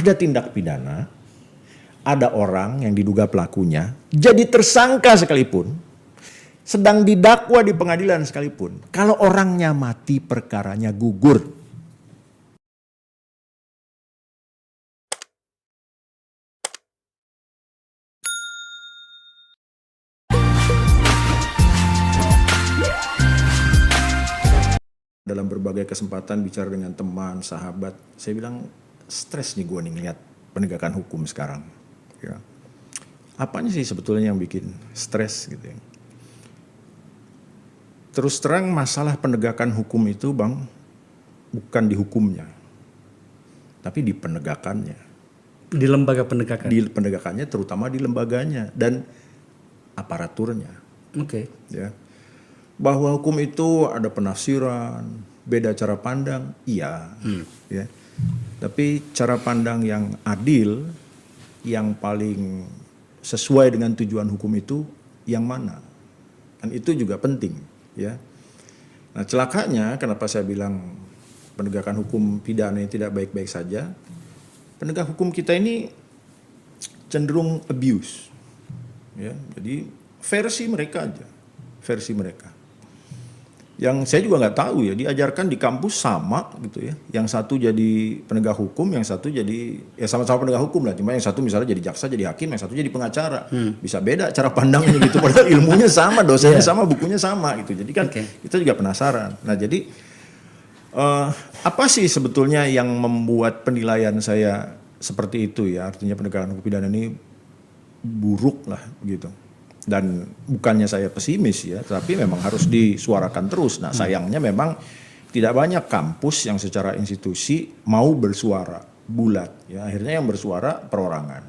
ada tindak pidana, ada orang yang diduga pelakunya, jadi tersangka sekalipun, sedang didakwa di pengadilan sekalipun, kalau orangnya mati perkaranya gugur. Dalam berbagai kesempatan bicara dengan teman, sahabat, saya bilang stres nih gue nih ngeliat penegakan hukum sekarang. Ya. Apanya sih sebetulnya yang bikin stres gitu ya? Terus terang masalah penegakan hukum itu Bang, bukan di hukumnya, tapi di penegakannya. Di lembaga penegakan? Di penegakannya, terutama di lembaganya dan aparaturnya. Oke. Ya. Bahwa hukum itu ada penafsiran, beda cara pandang, iya. Ya. Tapi cara pandang yang adil, yang paling sesuai dengan tujuan hukum itu yang mana? Dan itu juga penting. Ya. Nah celakanya kenapa saya bilang penegakan hukum pidana tidak baik-baik saja, penegak hukum kita ini cenderung abuse. Ya. Jadi versi mereka aja, versi mereka. Yang saya juga nggak tahu ya, diajarkan di kampus sama gitu ya. Yang satu jadi penegak hukum, yang satu jadi ya sama-sama penegak hukum lah. Cuma yang satu misalnya jadi jaksa, jadi hakim, yang satu jadi pengacara. Bisa beda cara pandangnya gitu. Padahal ilmunya sama, dosennya sama, bukunya sama gitu. Jadi kan kita juga penasaran. Nah jadi apa sih sebetulnya yang membuat penilaian saya seperti itu ya? Artinya penegakan hukum pidana ini buruk lah gitu. Dan bukannya saya pesimis ya, tapi memang harus disuarakan terus. Nah sayangnya memang tidak banyak kampus yang secara institusi mau bersuara bulat. Ya akhirnya yang bersuara perorangan.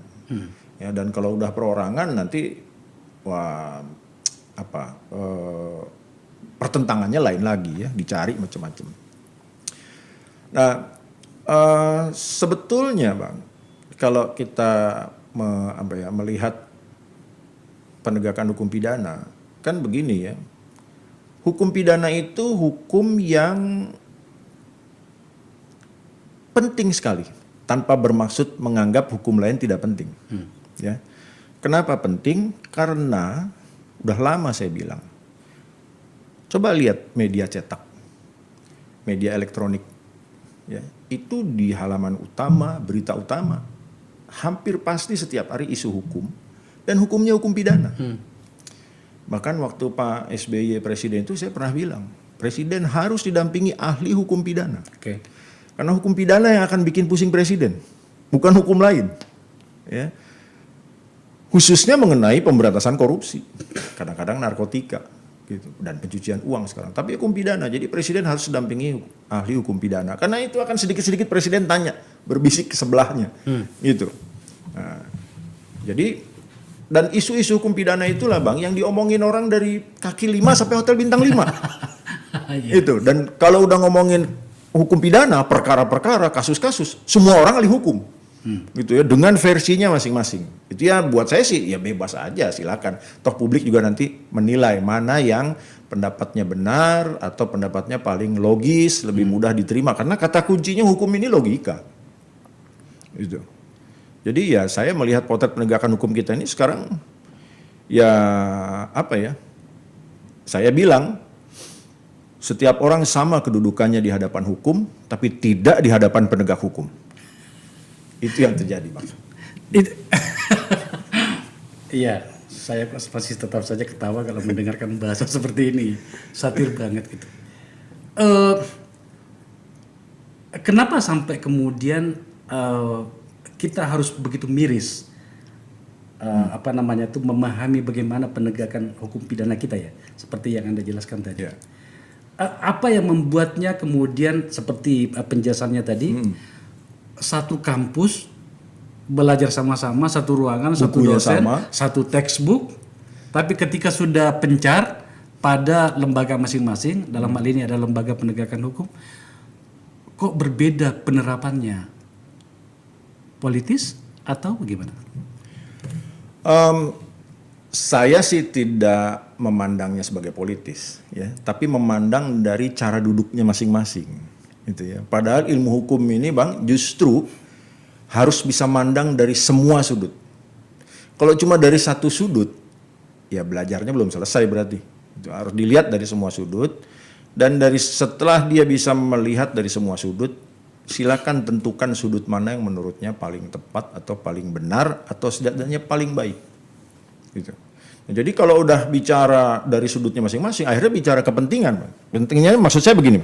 Ya dan kalau udah perorangan nanti wah pertentangannya lain lagi ya, dicari macam-macam. Nah sebetulnya Bang, kalau kita melihat penegakan hukum pidana, kan begini ya, hukum pidana itu hukum yang penting sekali, tanpa bermaksud menganggap hukum lain tidak penting. Ya. Kenapa penting? Karena udah lama saya bilang, coba lihat media cetak, media elektronik, ya, itu di halaman utama, berita utama, hampir pasti setiap hari isu hukum, dan hukumnya hukum pidana. Bahkan waktu Pak SBY presiden itu saya pernah bilang, presiden harus didampingi ahli hukum pidana. Karena hukum pidana yang akan bikin pusing presiden, bukan hukum lain. Ya. Khususnya mengenai pemberantasan korupsi, kadang-kadang narkotika, gitu, dan pencucian uang sekarang. Tapi hukum pidana, jadi presiden harus didampingi ahli hukum pidana. Karena itu akan sedikit-sedikit presiden tanya, berbisik ke sebelahnya, gitu. Nah, jadi dan isu-isu hukum pidana itulah Bang yang diomongin orang dari kaki 5 sampai hotel bintang 5. Itu. Dan kalau udah ngomongin hukum pidana, perkara-perkara, kasus-kasus, semua orang ahli hukum. Gitu ya, dengan versinya masing-masing. Itu ya buat saya sih ya bebas aja, silakan. Toh publik juga nanti menilai mana yang pendapatnya benar atau pendapatnya paling logis, lebih mudah diterima, karena kata kuncinya hukum ini logika. Gitu. Jadi ya saya melihat potret penegakan hukum kita ini sekarang ya saya bilang setiap orang sama kedudukannya di hadapan hukum tapi tidak di hadapan penegak hukum. Itu yang terjadi Bang. Iya, saya pasti tetap saja ketawa kalau mendengarkan bahasa seperti ini. Satir banget gitu. Kenapa sampai kemudian kita harus begitu miris memahami bagaimana penegakan hukum pidana kita ya, seperti yang Anda jelaskan tadi. Apa yang membuatnya kemudian seperti penjelasannya tadi, satu kampus belajar sama-sama, satu ruangan, satu dosen, satu textbook, tapi ketika sudah pencar pada lembaga masing-masing, dalam hal ini ada lembaga penegakan hukum, kok berbeda penerapannya? Politis atau bagaimana? Saya sih tidak memandangnya sebagai politis, ya, tapi memandang dari cara duduknya masing-masing, gitu ya. Padahal ilmu hukum ini Bang justru harus bisa mandang dari semua sudut. Kalau cuma dari satu sudut, ya belajarnya belum selesai berarti. Itu harus dilihat dari semua sudut, dan setelah dia bisa melihat dari semua sudut, silakan tentukan sudut mana yang menurutnya paling tepat atau paling benar atau setidaknya paling baik. Gitu. Nah, jadi kalau udah bicara dari sudutnya masing-masing, akhirnya bicara kepentingan. Pentingnya maksud saya begini,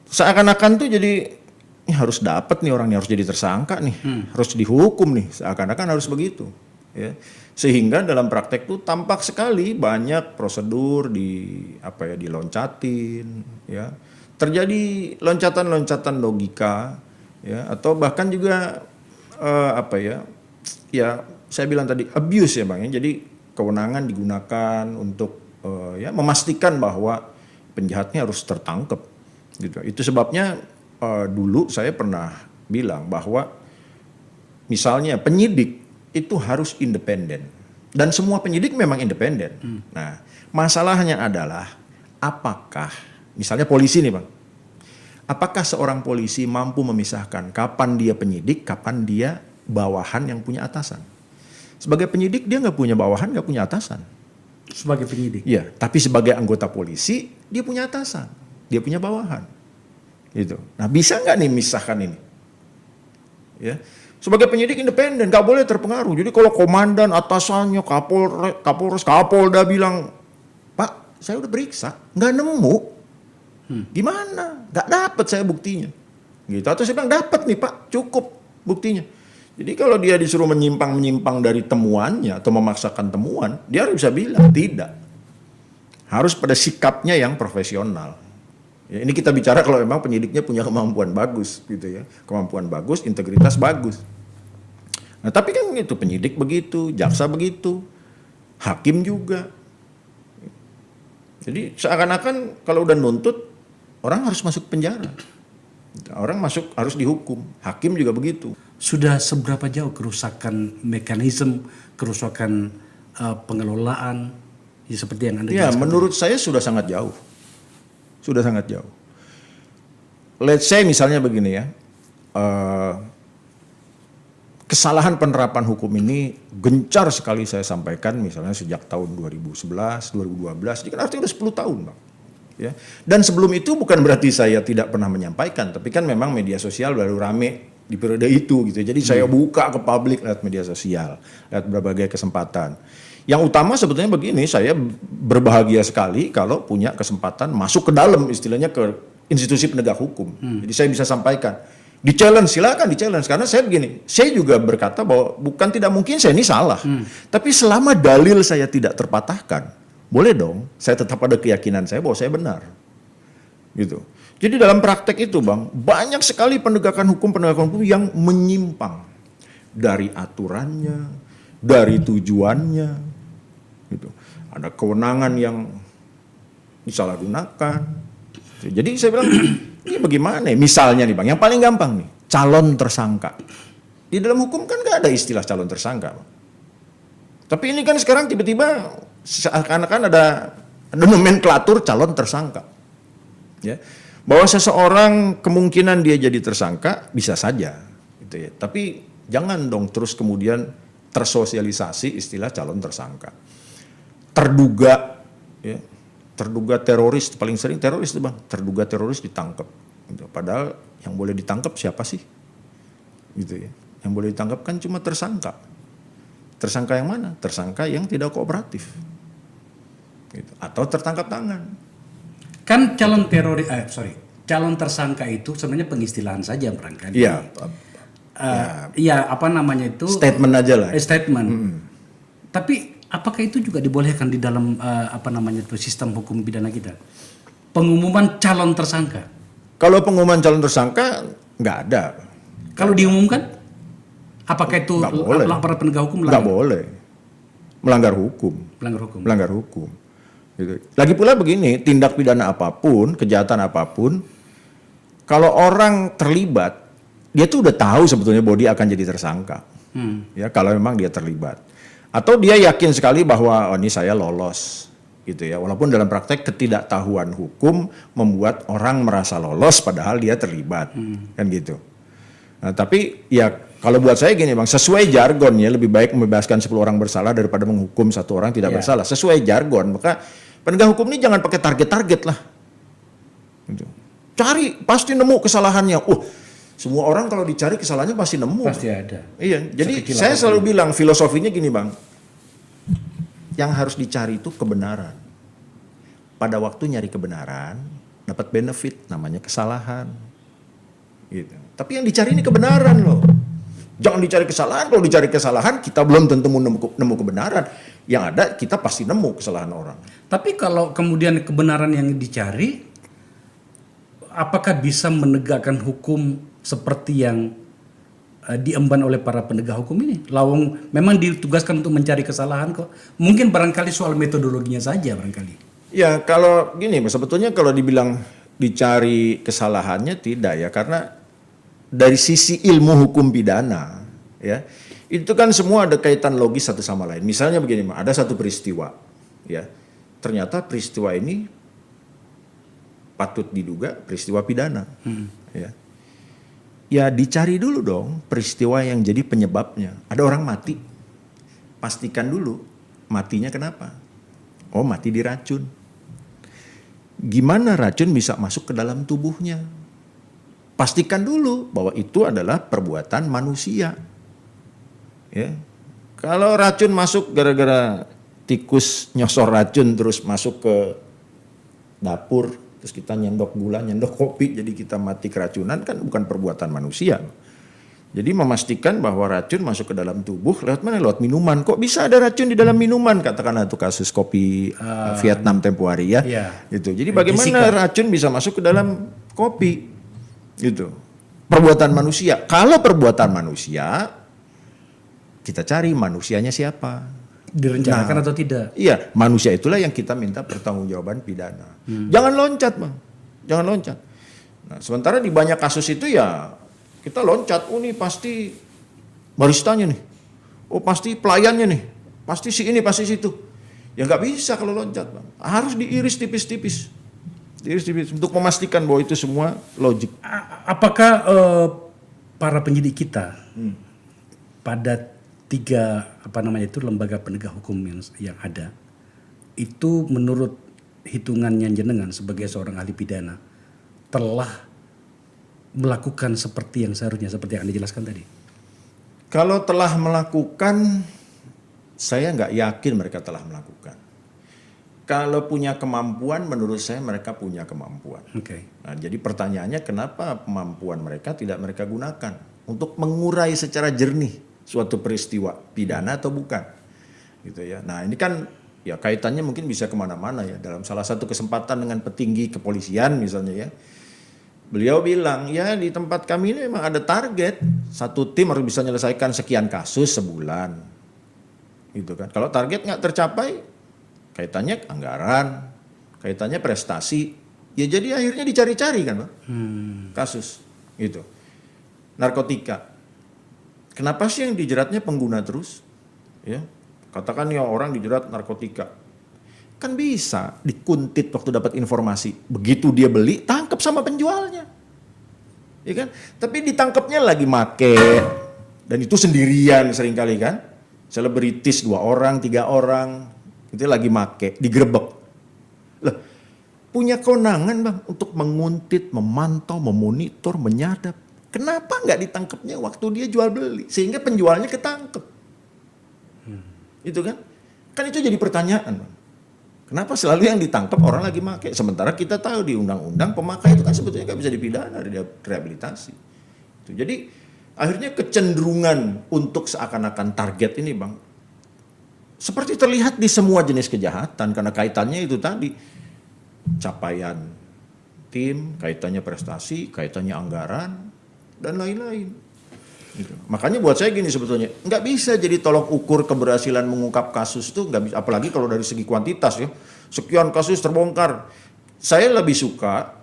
seakan-akan tuh jadi ini harus dapat nih orang ini, harus jadi tersangka nih, harus dihukum nih, seakan-akan harus begitu. Ya. Sehingga dalam praktek tuh tampak sekali banyak prosedur diloncatin, ya. Terjadi loncatan-loncatan logika, ya, atau bahkan juga saya bilang tadi abuse ya Bang, ya. Jadi kewenangan digunakan untuk memastikan bahwa penjahatnya harus tertangkap, gitu. Itu sebabnya dulu saya pernah bilang bahwa misalnya penyidik itu harus independen, dan semua penyidik memang independen. Nah, masalahnya adalah apakah misalnya polisi nih Bang, apakah seorang polisi mampu memisahkan kapan dia penyidik, kapan dia bawahan yang punya atasan? Sebagai penyidik dia nggak punya bawahan, nggak punya atasan. Sebagai penyidik? Iya, tapi sebagai anggota polisi dia punya atasan, dia punya bawahan. Gitu. Nah, bisa nggak nih misahkan ini? Ya. Sebagai penyidik independen, nggak boleh terpengaruh. Jadi kalau komandan atasannya, Kapolres, Kapolda bilang, Pak, saya udah periksa, nggak nemu. Gimana? Nggak dapat saya buktinya. Gitu. Atau saya bilang dapat nih Pak, cukup buktinya. Jadi kalau dia disuruh menyimpang dari temuannya atau memaksakan temuan, dia harus bisa bilang tidak. Harus pada sikapnya yang profesional. Ya, ini kita bicara kalau memang penyidiknya punya kemampuan bagus, gitu ya, kemampuan bagus, integritas bagus. Nah, tapi kan itu penyidik begitu, jaksa begitu, hakim juga. Jadi seakan-akan kalau udah nuntut, orang harus masuk penjara, orang harus dihukum, hakim juga begitu. Sudah seberapa jauh kerusakan mekanisme, kerusakan pengelolaan, ya seperti yang Anda jelaskan? Ya, menurut saya sudah sangat jauh. Sudah sangat jauh. Let's say misalnya begini ya, kesalahan penerapan hukum ini gencar sekali saya sampaikan misalnya sejak tahun 2011, 2012, ini kan artinya udah 10 tahun Bang. Ya. Dan sebelum itu bukan berarti saya tidak pernah menyampaikan, tapi kan memang media sosial baru rame di periode itu gitu. Jadi saya buka ke publik lewat media sosial, lewat berbagai kesempatan. Yang utama sebetulnya begini, saya berbahagia sekali kalau punya kesempatan masuk ke dalam, istilahnya ke institusi penegak hukum. Jadi saya bisa sampaikan, di-challenge, silakan di-challenge. Karena saya begini, saya juga berkata bahwa bukan tidak mungkin saya ini salah. Tapi selama dalil saya tidak terpatahkan, boleh dong, saya tetap ada keyakinan saya bahwa saya benar. Gitu. Jadi dalam praktek itu Bang, banyak sekali penegakan hukum yang menyimpang dari aturannya, dari tujuannya. Gitu. Ada kewenangan yang disalahgunakan. Jadi saya bilang, ini bagaimana ya? Misalnya nih Bang, yang paling gampang nih, calon tersangka. Di dalam hukum kan nggak ada istilah calon tersangka, Bang. Tapi ini kan sekarang tiba-tiba seakan-akan ada nomenklatur calon tersangka. Ya. Bahwa seseorang kemungkinan dia jadi tersangka bisa saja, gitu ya. Tapi jangan dong terus kemudian tersosialisasi istilah calon tersangka. Terduga, ya, terduga teroris, paling sering teroris tuh Bang, terduga teroris ditangkap. Gitu. Padahal yang boleh ditangkap siapa sih? Gitu ya. Yang boleh ditangkap kan cuma tersangka. Tersangka yang mana? Tersangka yang tidak kooperatif. Gitu. Atau tertangkap tangan. Kan calon calon tersangka itu sebenarnya pengistilahan saja barangkali. Iya. Iya, apa namanya itu? Statement aja lah. Statement. Tapi apakah itu juga dibolehkan di dalam sistem hukum pidana kita? Pengumuman calon tersangka. Kalau pengumuman calon tersangka nggak ada. Kalau diumumkan, apakah itu aparat penegak hukum? Nggak boleh. Melanggar hukum. Melanggar hukum. Gitu. Lagi pula begini, tindak pidana apapun, kejahatan apapun, kalau orang terlibat, dia tuh udah tahu sebetulnya bahwa dia akan jadi tersangka. Ya, kalau memang dia terlibat. Atau dia yakin sekali bahwa ini saya lolos, gitu ya. Walaupun dalam praktek ketidaktahuan hukum membuat orang merasa lolos padahal dia terlibat, kan gitu. Nah, tapi ya kalau buat saya gini Bang, sesuai jargon ya, lebih baik membebaskan 10 orang bersalah daripada menghukum 1 orang tidak bersalah. Sesuai jargon, maka penegak hukum ini jangan pakai target-target lah. Gitu. Cari, pasti nemu kesalahannya. Semua orang kalau dicari kesalahannya pasti nemu. Pasti ada. Iya, jadi saya selalu bilang filosofinya gini Bang, yang harus dicari itu kebenaran. Pada waktu nyari kebenaran, dapat benefit, namanya kesalahan. Gitu. Tapi yang dicari ini kebenaran loh. Jangan dicari kesalahan, kalau dicari kesalahan kita belum tentu nemu kebenaran. Yang ada kita pasti nemu kesalahan orang. Tapi kalau kemudian kebenaran yang dicari, apakah bisa menegakkan hukum seperti yang diemban oleh para penegak hukum ini? Lawang memang ditugaskan untuk mencari kesalahan kok. Mungkin barangkali soal metodologinya saja barangkali. Ya kalau gini, sebetulnya kalau dibilang dicari kesalahannya tidak ya, karena dari sisi ilmu hukum pidana ya, itu kan semua ada kaitan logis satu sama lain. Misalnya begini, ada satu peristiwa ya, ternyata peristiwa ini patut diduga peristiwa pidana ya dicari dulu dong peristiwa yang jadi penyebabnya. Ada orang mati, pastikan dulu matinya kenapa. Oh, mati diracun. Gimana racun bisa masuk ke dalam tubuhnya? Pastikan dulu bahwa itu adalah perbuatan manusia. Ya. Kalau racun masuk gara-gara tikus nyosor racun terus masuk ke dapur, terus kita nyendok gula, nyendok kopi, jadi kita mati keracunan, kan bukan perbuatan manusia. Jadi memastikan bahwa racun masuk ke dalam tubuh lewat mana? Lewat minuman. Kok bisa ada racun di dalam minuman? Katakanlah itu kasus kopi Vietnam tempo hari ya. Gitu. Jadi bagaimana racun bisa masuk ke dalam kopi? Gitu. Perbuatan manusia. Kalau perbuatan manusia, kita cari manusianya siapa. Direncanakan atau tidak? Iya, manusia itulah yang kita minta pertanggungjawaban pidana. Jangan loncat Bang. Jangan loncat. Nah, sementara di banyak kasus itu ya kita loncat, ini pasti baristanya nih, pasti pelayannya nih, pasti si ini, pasti situ. Ya nggak bisa kalau loncat Bang, harus diiris tipis-tipis, untuk memastikan bahwa itu semua logik. Apakah para penyidik kita pada 3 lembaga penegak hukum yang ada itu menurut hitungannya jenengan sebagai seorang ahli pidana telah melakukan seperti yang seharusnya, seperti yang Anda jelaskan tadi? Kalau telah melakukan, saya nggak yakin mereka telah melakukan. Kalau punya kemampuan, menurut saya mereka punya kemampuan. Nah, jadi pertanyaannya kenapa kemampuan mereka tidak mereka gunakan untuk mengurai secara jernih suatu peristiwa pidana atau bukan, gitu ya. Nah ini kan ya kaitannya mungkin bisa kemana-mana ya. Dalam salah satu kesempatan dengan petinggi kepolisian misalnya ya, beliau bilang, ya di tempat kami ini memang ada target, satu tim harus bisa menyelesaikan sekian kasus sebulan. Gitu kan. Kalau target nggak tercapai, kaitannya anggaran, kaitannya prestasi, ya jadi akhirnya dicari-cari kan Pak, kasus. Gitu. Narkotika. Kenapa sih yang dijeratnya pengguna terus? Ya, katakan ya orang dijerat narkotika. Kan bisa dikuntit waktu dapat informasi. Begitu dia beli, tangkap sama penjualnya. Ya kan? Tapi ditangkapnya lagi make. Dan itu sendirian seringkali kan. Selebritis 2 orang, 3 orang. Itu lagi make, digerebek. Loh, punya kewenangan Bang untuk menguntit, memantau, memonitor, menyadap. Kenapa nggak ditangkapnya waktu dia jual beli? Sehingga penjualnya ketangkep. Itu kan? Kan itu jadi pertanyaan Bang. Kenapa selalu yang ditangkap orang lagi pakai? Sementara kita tahu di undang-undang pemakai itu kan sebetulnya nggak bisa dipidana, rehabilitasi. Itu. Jadi akhirnya kecenderungan untuk seakan-akan target ini Bang, seperti terlihat di semua jenis kejahatan karena kaitannya itu tadi capaian tim, kaitannya prestasi, kaitannya anggaran dan lain-lain. Gitu. Makanya buat saya gini sebetulnya, nggak bisa jadi tolok ukur keberhasilan mengungkap kasus itu nggak bisa, apalagi kalau dari segi kuantitas ya, sekian kasus terbongkar. Saya lebih suka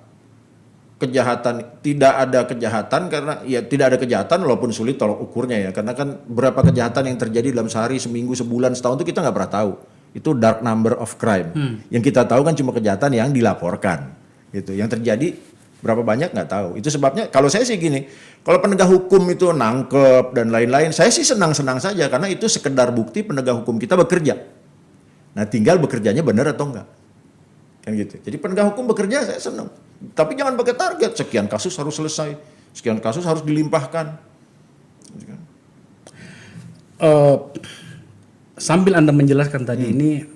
kejahatan, tidak ada kejahatan karena ya tidak ada kejahatan walaupun sulit tolok ukurnya ya, karena kan berapa kejahatan yang terjadi dalam sehari, seminggu, sebulan, setahun itu kita nggak pernah tahu. Itu dark number of crime. Yang kita tahu kan cuma kejahatan yang dilaporkan, gitu. Yang terjadi Berapa banyak nggak tahu. Itu sebabnya kalau saya sih gini, kalau penegak hukum itu nangkep dan lain-lain, saya sih senang-senang saja karena itu sekedar bukti penegak hukum kita bekerja. Nah tinggal bekerjanya benar atau enggak. Kan gitu. Jadi penegak hukum bekerja saya senang. Tapi jangan pakai target, sekian kasus harus selesai, sekian kasus harus dilimpahkan. Sambil Anda menjelaskan tadi ini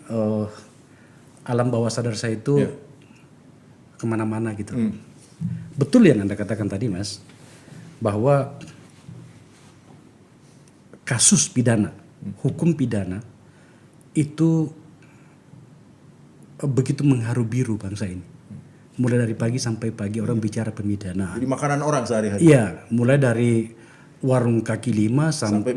alam bawah sadar saya itu kemana-mana gitu. Betul yang Anda katakan tadi Mas, bahwa kasus pidana, hukum pidana itu begitu mengharu biru bangsa ini. Mulai dari pagi sampai pagi orang bicara pemidanaan. Jadi makanan orang sehari-hari. Iya, mulai dari warung kaki 5 sampai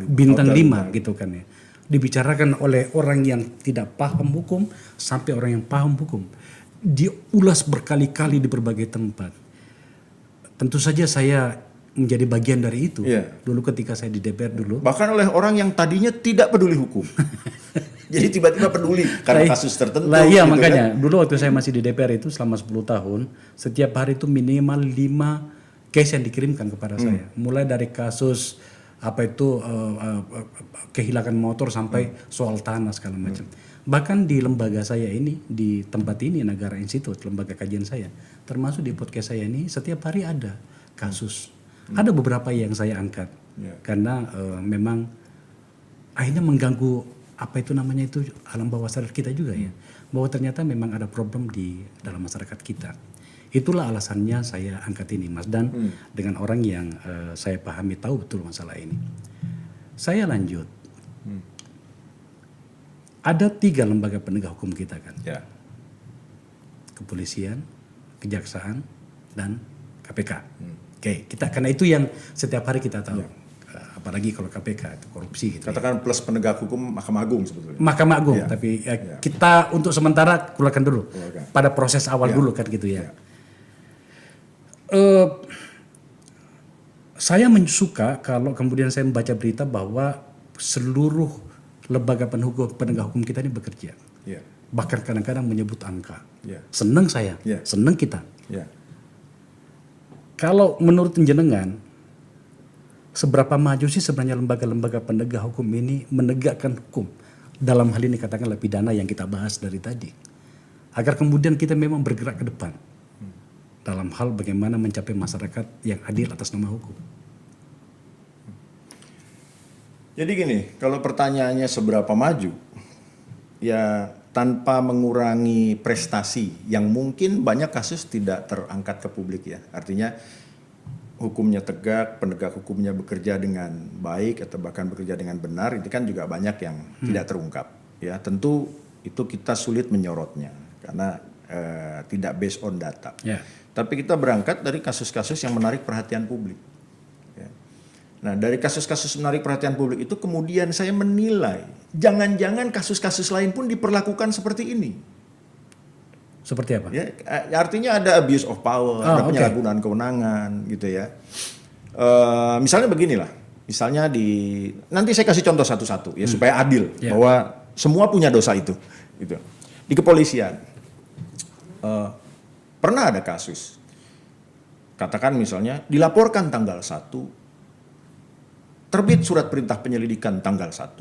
bintang 5 gitu kan ya. Dibicarakan oleh orang yang tidak paham hukum sampai orang yang paham hukum. Diulas berkali-kali di berbagai tempat. Tentu saja saya menjadi bagian dari itu. Dulu ketika saya di DPR dulu. Bahkan oleh orang yang tadinya tidak peduli hukum. Jadi tiba-tiba peduli karena kasus tertentu. Iya gitu makanya kan? Dulu waktu saya masih di DPR itu selama 10 tahun, setiap hari itu minimal 5 case yang dikirimkan kepada saya. Mulai dari kasus kehilangan motor sampai soal tanah segala macam. Bahkan di lembaga saya ini, di tempat ini Negara Institute, lembaga kajian saya, termasuk di podcast saya ini setiap hari ada kasus. Ada beberapa yang saya angkat karena memang akhirnya mengganggu alam bawah sadar kita juga ya, bahwa ternyata memang ada problem di dalam masyarakat kita. Itulah alasannya saya angkat ini Mas, dan dengan orang yang saya pahami tahu betul masalah ini. Saya lanjut. Ada 3 lembaga penegak hukum kita kan. Kepolisian, Kejaksaan, dan KPK. Oke, karena itu yang setiap hari kita tahu. Apalagi kalau KPK itu korupsi gitu. Katakan plus penegak hukum Mahkamah Agung sebetulnya. Mahkamah Agung, tapi kita untuk sementara keluarkan dulu. Pada proses awal dulu kan gitu ya. Saya suka kalau kemudian saya membaca berita bahwa seluruh lembaga penegak hukum kita ini bekerja. Bahkan kadang-kadang menyebut angka. Senang saya, senang kita. Kalau menurut jenengan, seberapa maju sih sebenarnya lembaga-lembaga penegak hukum ini menegakkan hukum? Dalam hal ini katakanlah pidana yang kita bahas dari tadi. Agar kemudian kita memang bergerak ke depan. Dalam hal bagaimana mencapai masyarakat yang adil atas nama hukum. Jadi gini, kalau pertanyaannya seberapa maju, ya tanpa mengurangi prestasi yang mungkin banyak kasus tidak terangkat ke publik ya. Artinya hukumnya tegak, penegak hukumnya bekerja dengan baik atau bahkan bekerja dengan benar, itu kan juga banyak yang tidak terungkap. Ya, tentu itu kita sulit menyorotnya karena tidak based on data. Tapi kita berangkat dari kasus-kasus yang menarik perhatian publik. Ya. Nah, dari kasus-kasus menarik perhatian publik itu kemudian saya menilai, jangan-jangan kasus-kasus lain pun diperlakukan seperti ini. Seperti apa? Ya, artinya ada abuse of power, ada penyalahgunaan kewenangan, gitu ya. Misalnya beginilah, misalnya nanti saya kasih contoh satu-satu ya supaya adil bahwa semua punya dosa itu. Gitu. Di kepolisian pernah ada kasus, katakan misalnya dilaporkan tanggal 1, terbit surat perintah penyelidikan tanggal 1,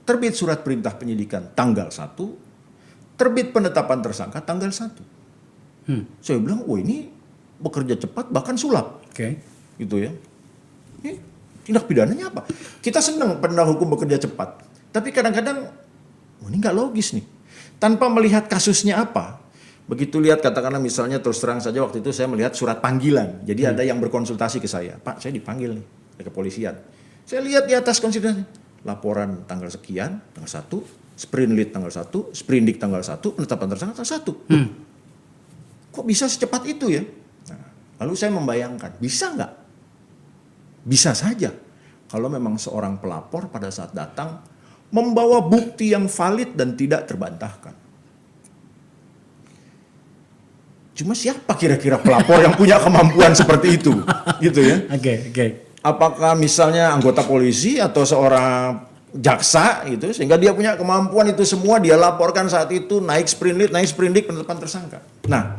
terbit surat perintah penyidikan tanggal 1, terbit penetapan tersangka tanggal 1. Saya bilang, ini bekerja cepat bahkan sulap. Gitu ya. Ini tindak pidananya apa? Kita senang penegak hukum bekerja cepat. Tapi kadang-kadang, ini nggak logis nih. Tanpa melihat kasusnya apa. Begitu lihat katakanlah misalnya terus terang saja waktu itu saya melihat surat panggilan. Jadi ada yang berkonsultasi ke saya. Pak, saya dipanggil nih ke kepolisian. Saya lihat di atas konsultasi. Laporan tanggal sekian, tanggal 1. Sprint tanggal 1, sprindik tanggal 1, penetapan tersangka tanggal 1. Kok bisa secepat itu ya? Nah, lalu saya membayangkan, bisa nggak? Bisa saja. Kalau memang seorang pelapor pada saat datang, membawa bukti yang valid dan tidak terbantahkan. Cuma siapa kira-kira pelapor yang punya kemampuan seperti itu? Gitu ya. Apakah misalnya anggota polisi atau seorang jaksa gitu sehingga dia punya kemampuan itu semua dia laporkan saat itu naik sprindik penetapan tersangka. Nah,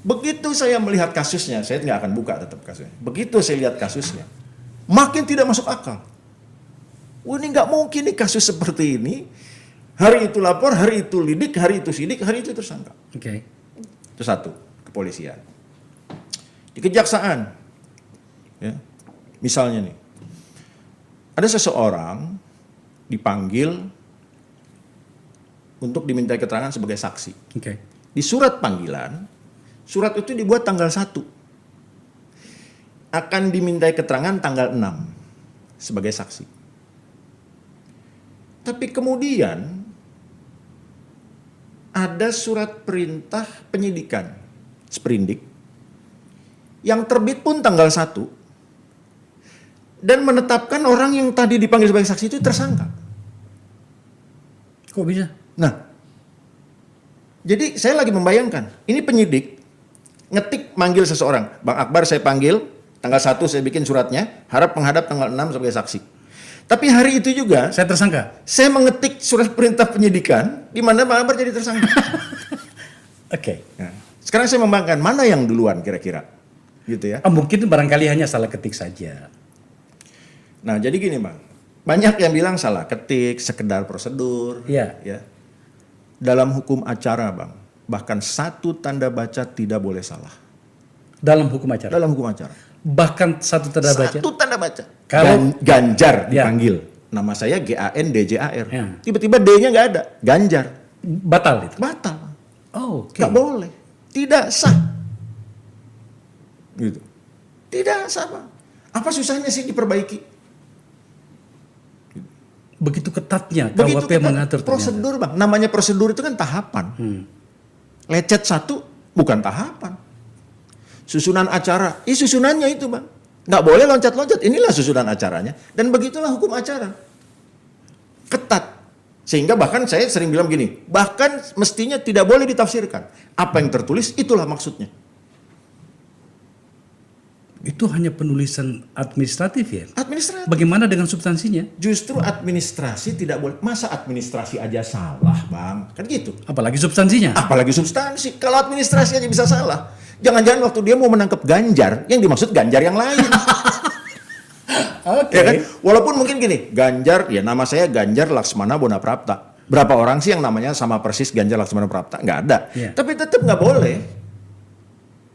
Begitu saya melihat kasusnya, saya nggak akan buka tetap kasusnya. Begitu saya lihat kasusnya, makin tidak masuk akal. Wah, ini nggak mungkin nih kasus seperti ini. Hari itu lapor, hari itu lidik, hari itu sidik, hari itu tersangka. Oke. Itu satu, kepolisian. Di kejaksaan, ya, misalnya nih, ada seseorang dipanggil untuk dimintai keterangan sebagai saksi. Oke. Di surat panggilan, surat itu dibuat tanggal 1. Akan dimintai keterangan tanggal 6 sebagai saksi. Tapi kemudian ada surat perintah penyidikan, sprindik, yang terbit pun tanggal 1 dan menetapkan orang yang tadi dipanggil sebagai saksi itu tersangka. Kok bisa? Nah, jadi saya lagi membayangkan, ini penyidik ngetik manggil seseorang. Bang Akbar saya panggil, tanggal 1 saya bikin suratnya, harap menghadap tanggal 6 sebagai saksi. Tapi hari itu juga, Saya tersangka. saya mengetik surat perintah penyidikan, di mana Bang Akbar jadi tersangka. Oke. Nah, sekarang saya membayangkan, mana yang duluan kira-kira? Gitu ya. Mungkin barangkali hanya salah ketik saja. Nah, jadi gini Bang, banyak yang bilang salah ketik, sekedar prosedur. Iya. Ya. Dalam hukum acara Bang, bahkan satu tanda baca tidak boleh salah. Dalam hukum acara. Dalam hukum acara. Bahkan satu tanda baca. Satu tanda baca. Kalau- Ganjar Ya. dipanggil. Nama saya GANDJAR. Ya. Tiba-tiba D-nya nggak ada. Ganjar. Batal itu. Batal. Oh, oke. Nggak boleh. Tidak sah. Gitu. Tidak sah Bang. Apa susahnya sih diperbaiki? Begitu ketatnya Begitu KUHP kita mengatur prosedur Bang. Namanya prosedur itu kan tahapan. Lecet 1 bukan tahapan. Susunan acara, susunannya itu Bang. Nggak boleh loncat-loncat, inilah susunan acaranya. Dan begitulah hukum acara. Ketat. Sehingga bahkan saya sering bilang begini, bahkan mestinya tidak boleh ditafsirkan. Apa yang tertulis, itulah maksudnya. Itu hanya penulisan administratif ya. Administratif. Bagaimana dengan substansinya? Justru administrasi tidak boleh. Masa administrasi aja salah Bang? Kan gitu. Apalagi substansinya. Apalagi substansi. Kalau administrasi aja bisa salah. Jangan-jangan waktu dia mau menangkap Ganjar, yang dimaksud Ganjar yang lain. Oke. Ya kan? Walaupun mungkin gini, Ganjar, ya nama saya Ganjar Laksmana Bonaprapta. Berapa orang sih yang namanya sama persis Ganjar Laksmana Prapta? Nggak ada. Iya. Tapi tetap nggak boleh.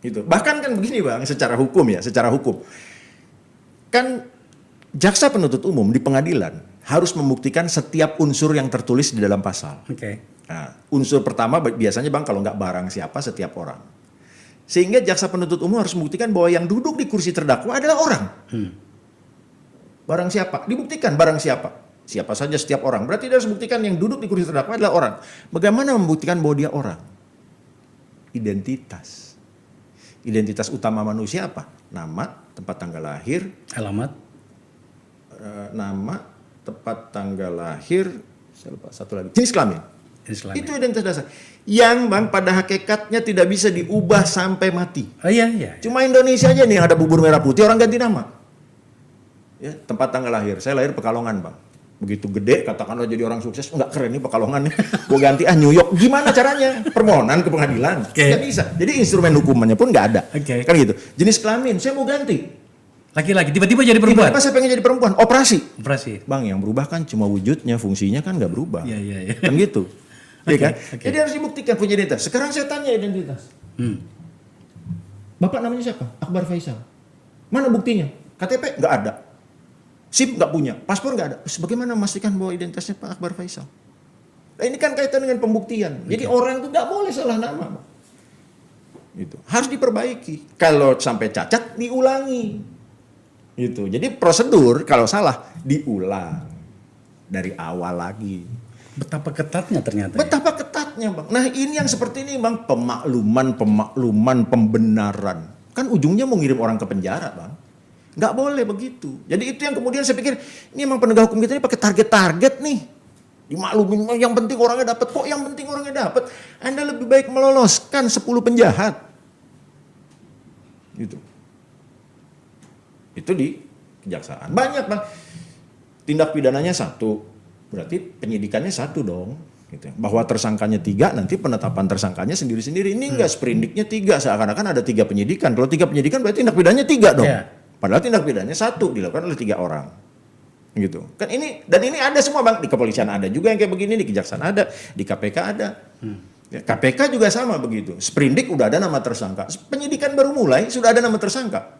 Gitu. Bahkan kan begini Bang, secara hukum ya, secara hukum. Kan jaksa penuntut umum di pengadilan harus membuktikan setiap unsur yang tertulis di dalam pasal. Oke. Nah, unsur pertama biasanya Bang kalau nggak barang siapa setiap orang. Sehingga jaksa penuntut umum harus membuktikan bahwa yang duduk di kursi terdakwa adalah orang. Barang siapa? Dibuktikan barang siapa? Siapa saja setiap orang. Berarti dia harus membuktikan yang duduk di kursi terdakwa adalah orang. Bagaimana membuktikan bahwa dia orang? Identitas. Identitas utama manusia apa? Nama, tempat tanggal lahir, Alamat. nama, tempat tanggal lahir, saya lupa satu lagi, jenis kelamin. Islam. Itu identitas dasar. Yang Bang pada hakikatnya tidak bisa diubah sampai mati. Oh iya iya. Cuma Indonesia aja nih yang ada bubur merah putih orang ganti nama. Ya, tempat tanggal lahir. Saya lahir Pekalongan Bang. Begitu gede katakanlah jadi orang sukses, enggak keren nih Pekalongan nih. Gue ganti New York. Gimana caranya? Permohonan ke pengadilan. Oke. Nggak bisa. Jadi instrumen hukumannya pun nggak ada. Oke. Kan gitu. Jenis kelamin saya mau ganti. Laki-laki tiba-tiba jadi perempuan. Tiba-tiba saya pengen jadi perempuan. Operasi. Operasi. Bang, yang berubah kan cuma wujudnya, fungsinya kan nggak berubah. Iya iya iya. Kan gitu. Iya Oke, kan? oke. Jadi harus dibuktikan punya identitas. Sekarang saya tanya identitas. Bapak namanya siapa? Akbar Faisal. Mana buktinya? KTP nggak ada. SIM nggak punya. Paspor nggak ada. Terus bagaimana memastikan bahwa identitasnya Pak Akbar Faisal? Nah, ini kan kaitan dengan pembuktian. Jadi orang itu nggak boleh salah nama. Gitu. Harus diperbaiki. Kalau sampai cacat diulangi. Gitu. Jadi prosedur kalau salah diulang dari awal lagi. Betapa ketatnya ternyata. Betapa ketatnya Bang. Nah ini yang seperti ini Bang. Pemakluman, pembenaran. Kan ujungnya mau ngirim orang ke penjara Bang. Nggak boleh begitu. Jadi itu yang kemudian saya pikir, ini emang penegak hukum kita ini pakai target-target nih. Dimaklumin, yang penting orangnya dapat. Kok yang penting orangnya dapat? Anda lebih baik meloloskan 10 penjahat. Gitu. Itu di kejaksaan. Banyak Bang. Tindak pidananya 1. Berarti penyidikannya 1 dong. Gitu. Bahwa tersangkanya 3, nanti penetapan tersangkanya sendiri-sendiri. Ini enggak, sprindiknya 3, seakan-akan ada 3 penyidikan. Kalau 3 penyidikan berarti tindak pidananya 3 dong. Ya. Padahal tindak pidananya 1 dilakukan oleh 3 orang. Gitu. Kan ini, dan ini ada semua Bang, di kepolisian ada juga yang kayak begini, di kejaksaan ada, di KPK ada. Ya, KPK juga sama begitu. Sprindik udah ada nama tersangka. Penyidikan baru mulai sudah ada nama tersangka.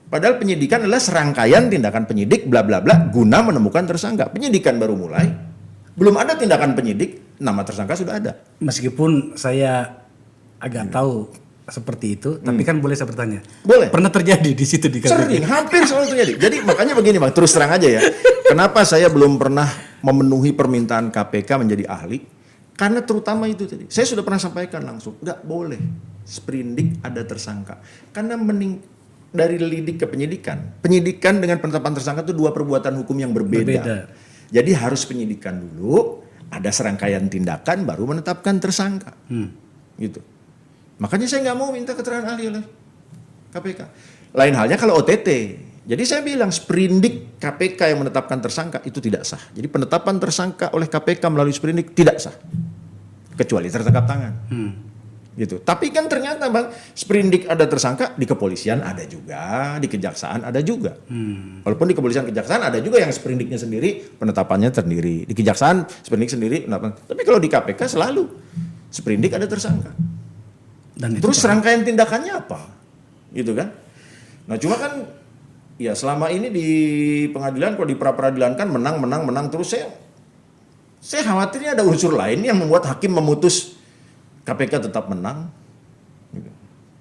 Padahal penyidikan adalah serangkaian tindakan penyidik bla bla bla guna menemukan tersangka. Penyidikan baru mulai, belum ada tindakan penyidik, nama tersangka sudah ada. Meskipun saya agak tahu seperti itu, tapi kan boleh saya bertanya? Boleh. Pernah terjadi di situ di KPK? Sering, hampir selalu terjadi. Jadi makanya begini Bang, terus terang aja ya. Kenapa saya belum pernah memenuhi permintaan KPK menjadi ahli? Karena terutama itu tadi. Saya sudah pernah sampaikan langsung, nggak boleh sprindik ada tersangka. Karena dari lidik ke penyidikan. Penyidikan dengan penetapan tersangka itu 2 perbuatan hukum yang berbeda. Jadi harus penyidikan dulu, ada serangkaian tindakan baru menetapkan tersangka. Gitu. Makanya saya nggak mau minta keterangan ahli oleh KPK. Lain halnya kalau OTT. Jadi saya bilang sprindik KPK yang menetapkan tersangka itu tidak sah. Jadi penetapan tersangka oleh KPK melalui sprindik tidak sah. Kecuali tertangkap tangan. Gitu. Tapi kan ternyata Bang, sprindik ada tersangka, di kepolisian ada juga, di kejaksaan ada juga. Walaupun di kepolisian kejaksaan ada juga yang sprindiknya sendiri, penetapannya sendiri. Di kejaksaan sprindik sendiri, tapi kalau di KPK selalu sprindik ada tersangka. Dan terus serangkaian tindakannya apa? Gitu kan? Nah cuma kan, ya selama ini di pengadilan, kalau di pra-peradilan kan menang terus saya khawatirnya ada unsur lain yang membuat hakim memutus KPK tetap menang.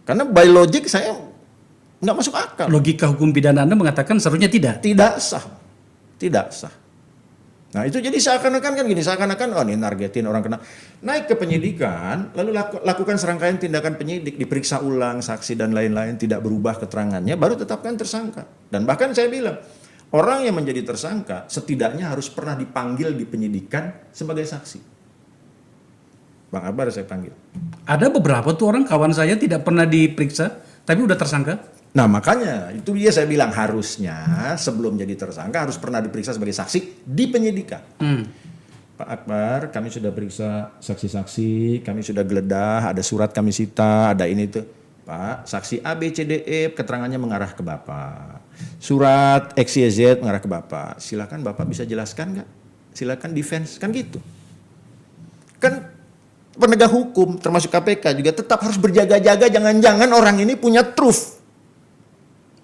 Karena by logic saya nggak masuk akal. Logika hukum pidana Anda mengatakan seharusnya tidak? Tidak sah. Tidak sah. Nah itu jadi seakan-akan kan gini, seakan-akan oh ini nargetin orang kena. Naik ke penyidikan, lalu lakukan serangkaian tindakan penyidik, diperiksa ulang saksi dan lain-lain, tidak berubah keterangannya, baru tetapkan tersangka. Dan bahkan saya bilang, orang yang menjadi tersangka setidaknya harus pernah dipanggil di penyidikan sebagai saksi. Bang Akbar saya panggil. Ada beberapa tuh orang kawan saya tidak pernah diperiksa, tapi udah tersangka. Nah makanya itu dia saya bilang harusnya sebelum jadi tersangka harus pernah diperiksa sebagai saksi di penyidikan. Pak Akbar, kami sudah periksa saksi-saksi, kami sudah geledah, ada surat kami sita, ada ini tuh. Pak, saksi A, B, C, D, E keterangannya mengarah ke Bapak. Surat X, Y, Z mengarah ke Bapak. Silakan Bapak bisa jelaskan nggak? Silakan defense, kan gitu. Kan penegak hukum termasuk KPK juga tetap harus berjaga-jaga, jangan-jangan orang ini punya truth,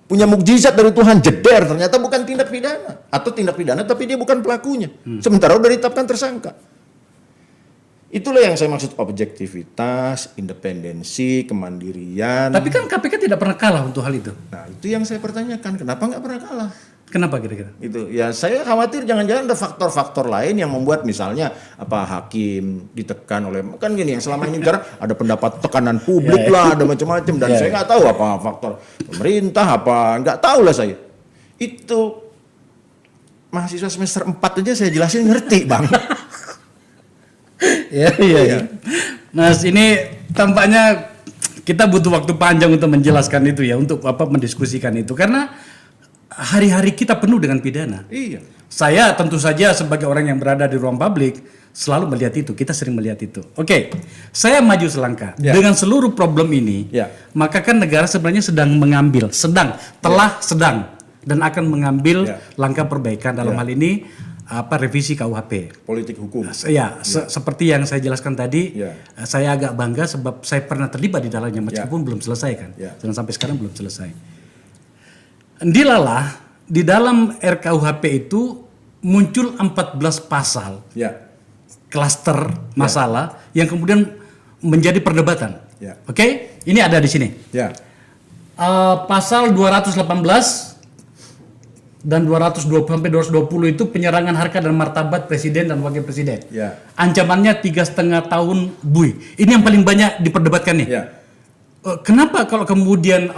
punya mukjizat dari Tuhan, jeder ternyata bukan tindak pidana, atau tindak pidana tapi dia bukan pelakunya, sementara udah ditetapkan tersangka. Itulah yang saya maksud objektivitas, independensi, kemandirian. Tapi kan KPK tidak pernah kalah untuk hal itu. Nah itu yang saya pertanyakan, kenapa nggak pernah kalah? Kenapa kira-kira? Itu ya saya khawatir jangan-jangan ada faktor-faktor lain yang membuat misalnya apa hakim ditekan oleh kan gini yang selama ini bicara ada pendapat tekanan publik lah, ada macam-macam dan saya nggak tahu apa faktor pemerintah apa nggak tahu lah saya. Itu mahasiswa semester 4 aja saya jelasin ngerti Bang. Iya. Mas ini tampaknya kita butuh waktu panjang untuk menjelaskan itu ya, untuk mendiskusikan itu karena hari-hari kita penuh dengan pidana. Iya. Saya tentu saja sebagai orang yang berada di ruang publik selalu melihat itu, kita sering melihat itu. Oke, saya maju selangkah. Dengan seluruh problem ini, maka kan negara sebenarnya sedang dan akan mengambil langkah perbaikan dalam hal ini revisi KUHP. Politik hukum. Seperti yang saya jelaskan tadi, saya agak bangga sebab saya pernah terlibat di dalamnya meskipun belum selesai kan. Dan sampai sekarang belum selesai. Dilalah di dalam RKUHP itu muncul 14 pasal klaster masalah yang kemudian menjadi perdebatan. Oke, ini ada di sini. Pasal 218 dan 220 sampai 220 itu penyerangan harkat dan martabat presiden dan wakil presiden. Ancamannya 3,5 tahun buih. Ini yang paling banyak diperdebatkan nih. Kenapa kalau kemudian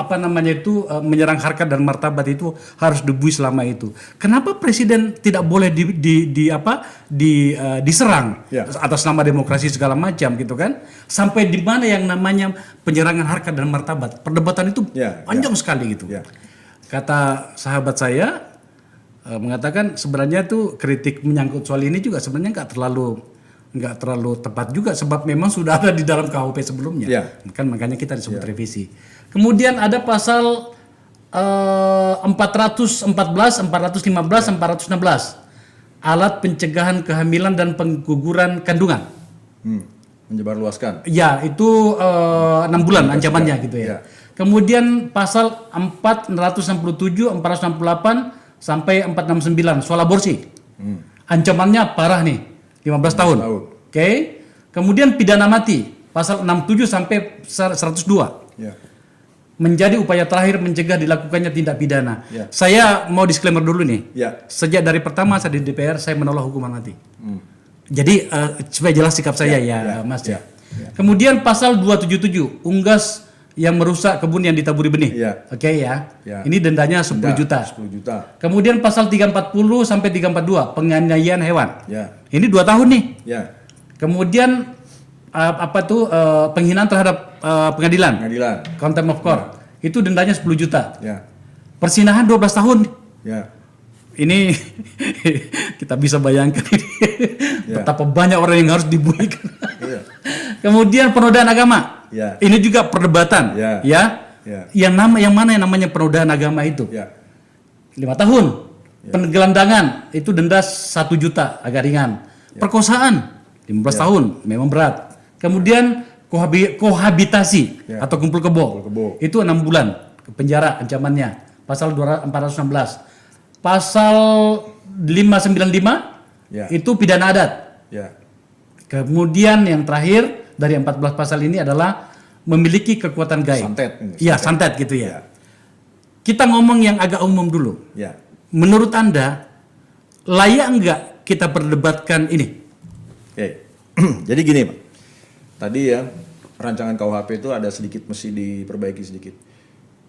menyerang harkat dan martabat itu harus dibuih selama itu? Kenapa presiden tidak boleh diserang atas nama demokrasi segala macam gitu kan? Sampai di mana yang namanya penyerangan harkat dan martabat? Perdebatan itu panjang sekali gitu. Kata sahabat saya mengatakan sebenarnya tuh kritik menyangkut soal ini juga sebenarnya nggak terlalu nggak terlalu tepat juga sebab memang sudah ada di dalam KUHP sebelumnya. Ya. Kan makanya kita disebut revisi. Kemudian ada pasal 414, 415, 416 alat pencegahan kehamilan dan pengguguran kandungan. Menyebarluaskan. Ya, itu 6 bulan ancamannya gitu ya. Ya. Kemudian pasal 467, 468 sampai 469 soal aborsi. Ancamannya parah nih, 15 tahun. Oke. Kemudian pidana mati, pasal 67 sampai 102. Ya. Menjadi upaya terakhir mencegah dilakukannya tindak pidana. Ya. Saya mau disclaimer dulu nih. Ya. Sejak dari pertama saya di DPR saya menolak hukuman mati. Jadi supaya jelas sikap saya ya, Mas ya. Kemudian pasal 277 unggas yang merusak kebun yang ditaburi benih. Ya. Oke ya. Ya. Ini dendanya 10 juta. 10 juta. Kemudian pasal 340 sampai 342 penganiayaan hewan. Ya. Ini 2 tahun nih. Ya. Kemudian penghinaan terhadap pengadilan. Contempt of court. Itu dendanya 10 juta. Ya. Persinahan 12 tahun. Ya. Ini kita bisa bayangkan ini Ya. betapa banyak orang yang harus dibuikan. Iya. Kemudian penodaan agama. Ya. Ini juga perdebatan. Ya. Ya. Ya. Yang mana yang namanya penodaan agama itu? Ya. 5 tahun. Penggelandangan itu denda 1 juta, agak ringan. Perkosaan 15 tahun, memang berat. Kemudian kohabitasi atau kumpul kebo. Itu 6 bulan penjara ancamannya. Pasal 416. Pasal 595 itu pidana adat. Ya. Kemudian yang terakhir dari 14 pasal ini adalah memiliki kekuatan gaib. Santet. Iya, santet gitu ya. Kita ngomong yang agak umum dulu. Ya. Menurut Anda layak enggak kita perdebatkan ini? Oke. Jadi gini, Pak. Tadi ya, rancangan KUHP itu ada sedikit mesti diperbaiki sedikit.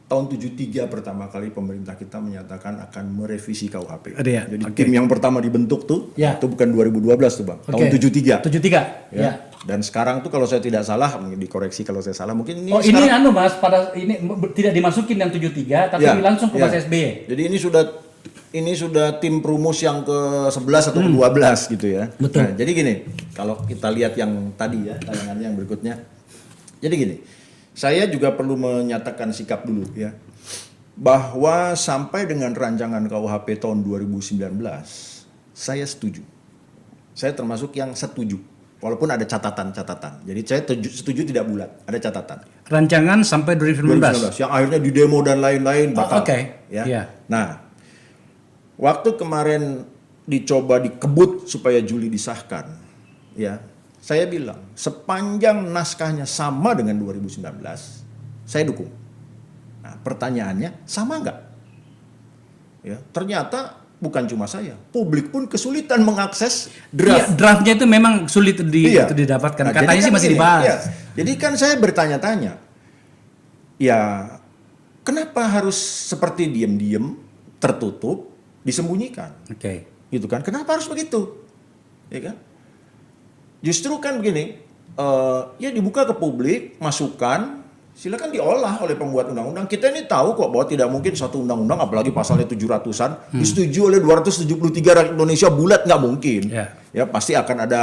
Tahun 73 pertama kali pemerintah kita menyatakan akan merevisi KUHP. Ada ya? Jadi tim yang pertama dibentuk tuh, Ya. itu bukan 2012 tuh, Bang. Tahun 73. 73. Ya. Dan sekarang tuh kalau saya tidak salah, dikoreksi kalau saya salah, mungkin ini Oh, ini Mas, pada ini tidak dimasukin yang 73 tapi langsung ke Mas SBY. Jadi ini sudah tim perumus yang ke-11 atau ke-12 gitu ya. Betul. Nah, jadi gini, kalau kita lihat yang tadi ya, tayangannya yang berikutnya. Jadi gini, saya juga perlu menyatakan sikap dulu ya. Bahwa sampai dengan rancangan KUHP tahun 2019, saya setuju. Saya termasuk yang setuju. Walaupun ada catatan-catatan. Jadi saya setuju tidak bulat, ada catatan. Rancangan sampai 2019. Yang akhirnya di demo dan lain-lain batal. Oke. Ya. Iya. Nah, waktu kemarin dicoba dikebut supaya Juli disahkan, ya, saya bilang sepanjang naskahnya sama dengan 2019, saya dukung. Nah, pertanyaannya sama nggak? Ya, ternyata bukan cuma saya, publik pun kesulitan mengakses draft. Iya, draftnya itu memang sulit didapatkan. Nah, Katanya sih masih dibahas. Iya. Jadi kan saya bertanya-tanya, ya kenapa harus seperti diem-diem, tertutup, disembunyikan? Oke. Gitu kan? Kenapa harus begitu? Ya kan? Justru kan begini, ya dibuka ke publik, masukan, silakan diolah oleh pembuat undang-undang. Kita ini tahu kok bahwa tidak mungkin satu undang-undang, apalagi pasalnya 700-an, disetujui oleh 273 rakyat Indonesia bulat, nggak mungkin. Ya pasti akan ada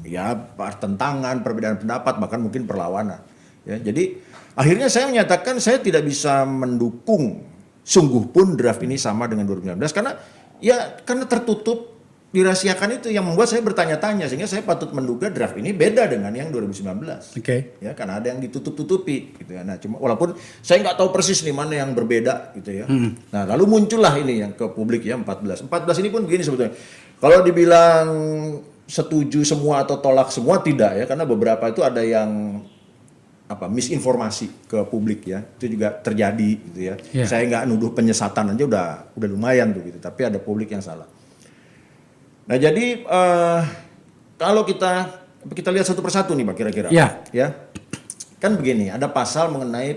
ya pertentangan, perbedaan pendapat, bahkan mungkin perlawanan. Ya, jadi akhirnya saya menyatakan saya tidak bisa mendukung sungguh pun draft ini sama dengan 2019 karena tertutup, dirahasiakan, itu yang membuat saya bertanya-tanya, sehingga saya patut menduga draft ini beda dengan yang 2019. Oke. Ya, karena ada yang ditutup-tutupi gitu ya. Nah, cuma walaupun saya nggak tahu persis nih mana yang berbeda gitu ya. Nah, lalu muncullah ini yang ke publik ya 14. 14 ini pun begini sebetulnya. Kalau dibilang setuju semua atau tolak semua, tidak ya, karena beberapa itu ada yang misinformasi ke publik ya, itu juga terjadi gitu ya. Saya nggak nuduh penyesatan aja udah lumayan tuh gitu, tapi ada publik yang salah. Nah, jadi kalau kita lihat satu persatu nih Pak, kira-kira ya, kan begini, ada pasal mengenai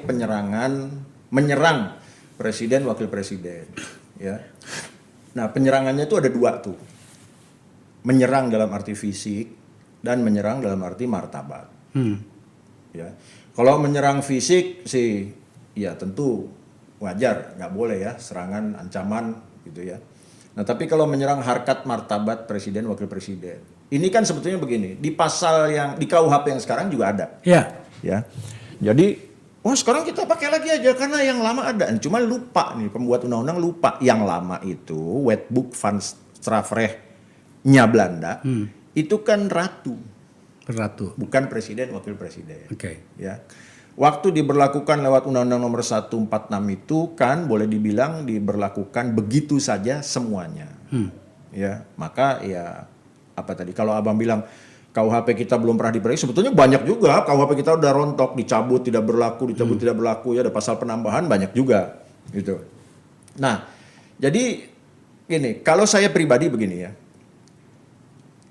menyerang presiden, wakil presiden ya. Nah, penyerangannya itu ada 2 tuh, menyerang dalam arti fisik dan menyerang dalam arti martabat. Ya. Kalau menyerang fisik sih ya tentu wajar, nggak boleh ya, serangan, ancaman gitu ya. Nah, tapi kalau menyerang harkat martabat presiden, wakil presiden, ini kan sebetulnya begini, di pasal yang di KUHP yang sekarang juga ada. Ya. Ya. Jadi, sekarang kita pakai lagi aja karena yang lama ada. Cuma lupa nih, pembuat undang-undang lupa yang lama itu Wetboek van Strafrechtnya Belanda, itu kan ratu, bukan presiden, wakil presiden. Oke. Ya. Waktu diberlakukan lewat Undang-Undang Nomor 146 itu kan boleh dibilang diberlakukan begitu saja semuanya. Ya, maka ya apa tadi kalau Abang bilang KUHP kita belum pernah diperbaiki, sebetulnya banyak juga KUHP kita udah rontok, dicabut tidak berlaku, tidak berlaku, ya ada pasal penambahan banyak juga gitu. Nah, jadi gini, kalau saya pribadi begini ya.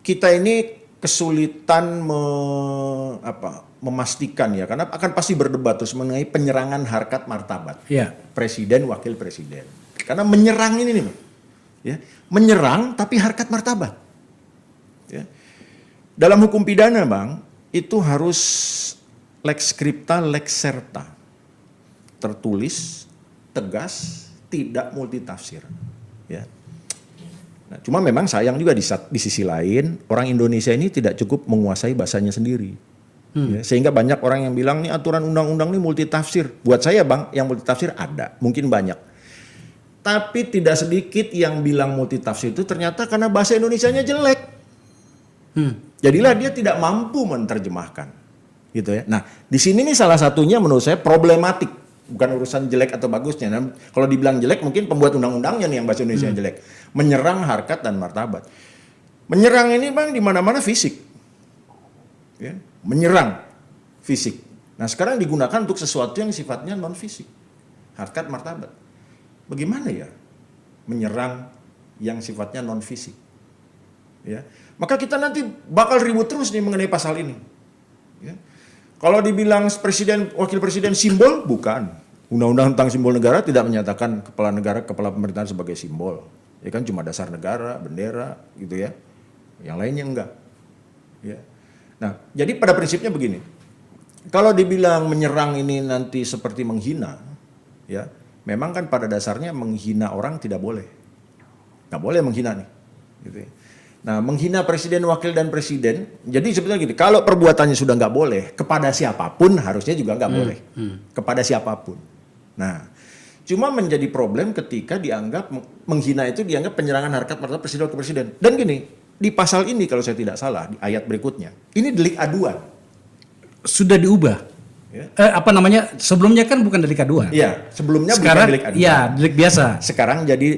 Kita ini kesulitan memastikan ya, karena akan pasti berdebat terus mengenai penyerangan harkat martabat presiden, wakil presiden. Karena menyerang ini nih, ya, menyerang tapi harkat martabat. Ya. Dalam hukum pidana, Bang, itu harus lex scripta, lex serta, tertulis, tegas, tidak multitafsir. Ya. Nah, cuma memang sayang juga di sisi lain orang Indonesia ini tidak cukup menguasai bahasanya sendiri. Ya, sehingga banyak orang yang bilang nih aturan undang-undang ini multitafsir. Buat saya, Bang, yang multitafsir ada, mungkin banyak. Tapi tidak sedikit yang bilang multitafsir itu ternyata karena bahasa Indonesianya jelek. Jadilah dia tidak mampu menerjemahkan. Gitu ya. Nah, di sini nih salah satunya menurut saya problematik. Bukan urusan jelek atau bagusnya. Nah, kalau dibilang jelek mungkin pembuat undang-undangnya nih yang bahasa Indonesia jelek. Menyerang harkat dan martabat. Menyerang ini, Bang, di mana-mana fisik. Ya, menyerang fisik. Nah, sekarang digunakan untuk sesuatu yang sifatnya non fisik. Harkat martabat. Bagaimana ya menyerang yang sifatnya non fisik? Ya. Maka kita nanti bakal ribut terus nih mengenai pasal ini. Ya. Kalau dibilang presiden, wakil presiden simbol, bukan. Undang-undang tentang simbol negara tidak menyatakan kepala negara, kepala pemerintahan sebagai simbol. Ya kan cuma dasar negara, bendera, gitu ya. Yang lainnya enggak. Ya. Nah, jadi pada prinsipnya begini. Kalau dibilang menyerang ini nanti seperti menghina, ya, memang kan pada dasarnya menghina orang tidak boleh. Nggak boleh menghina nih. Gitu ya. Nah, menghina presiden, wakil dan presiden, jadi sebetulnya gini, kalau perbuatannya sudah nggak boleh, kepada siapapun harusnya juga nggak boleh. Kepada siapapun. Nah, cuma menjadi problem ketika dianggap, menghina itu dianggap penyerangan harkat martabat presiden, wakil presiden. Dan gini, di pasal ini kalau saya tidak salah, di ayat berikutnya, ini delik aduan. Sudah diubah. Ya. Sebelumnya kan bukan delik aduan. Iya, sebelumnya sekarang, bukan delik aduan. Iya, delik biasa. Sekarang jadi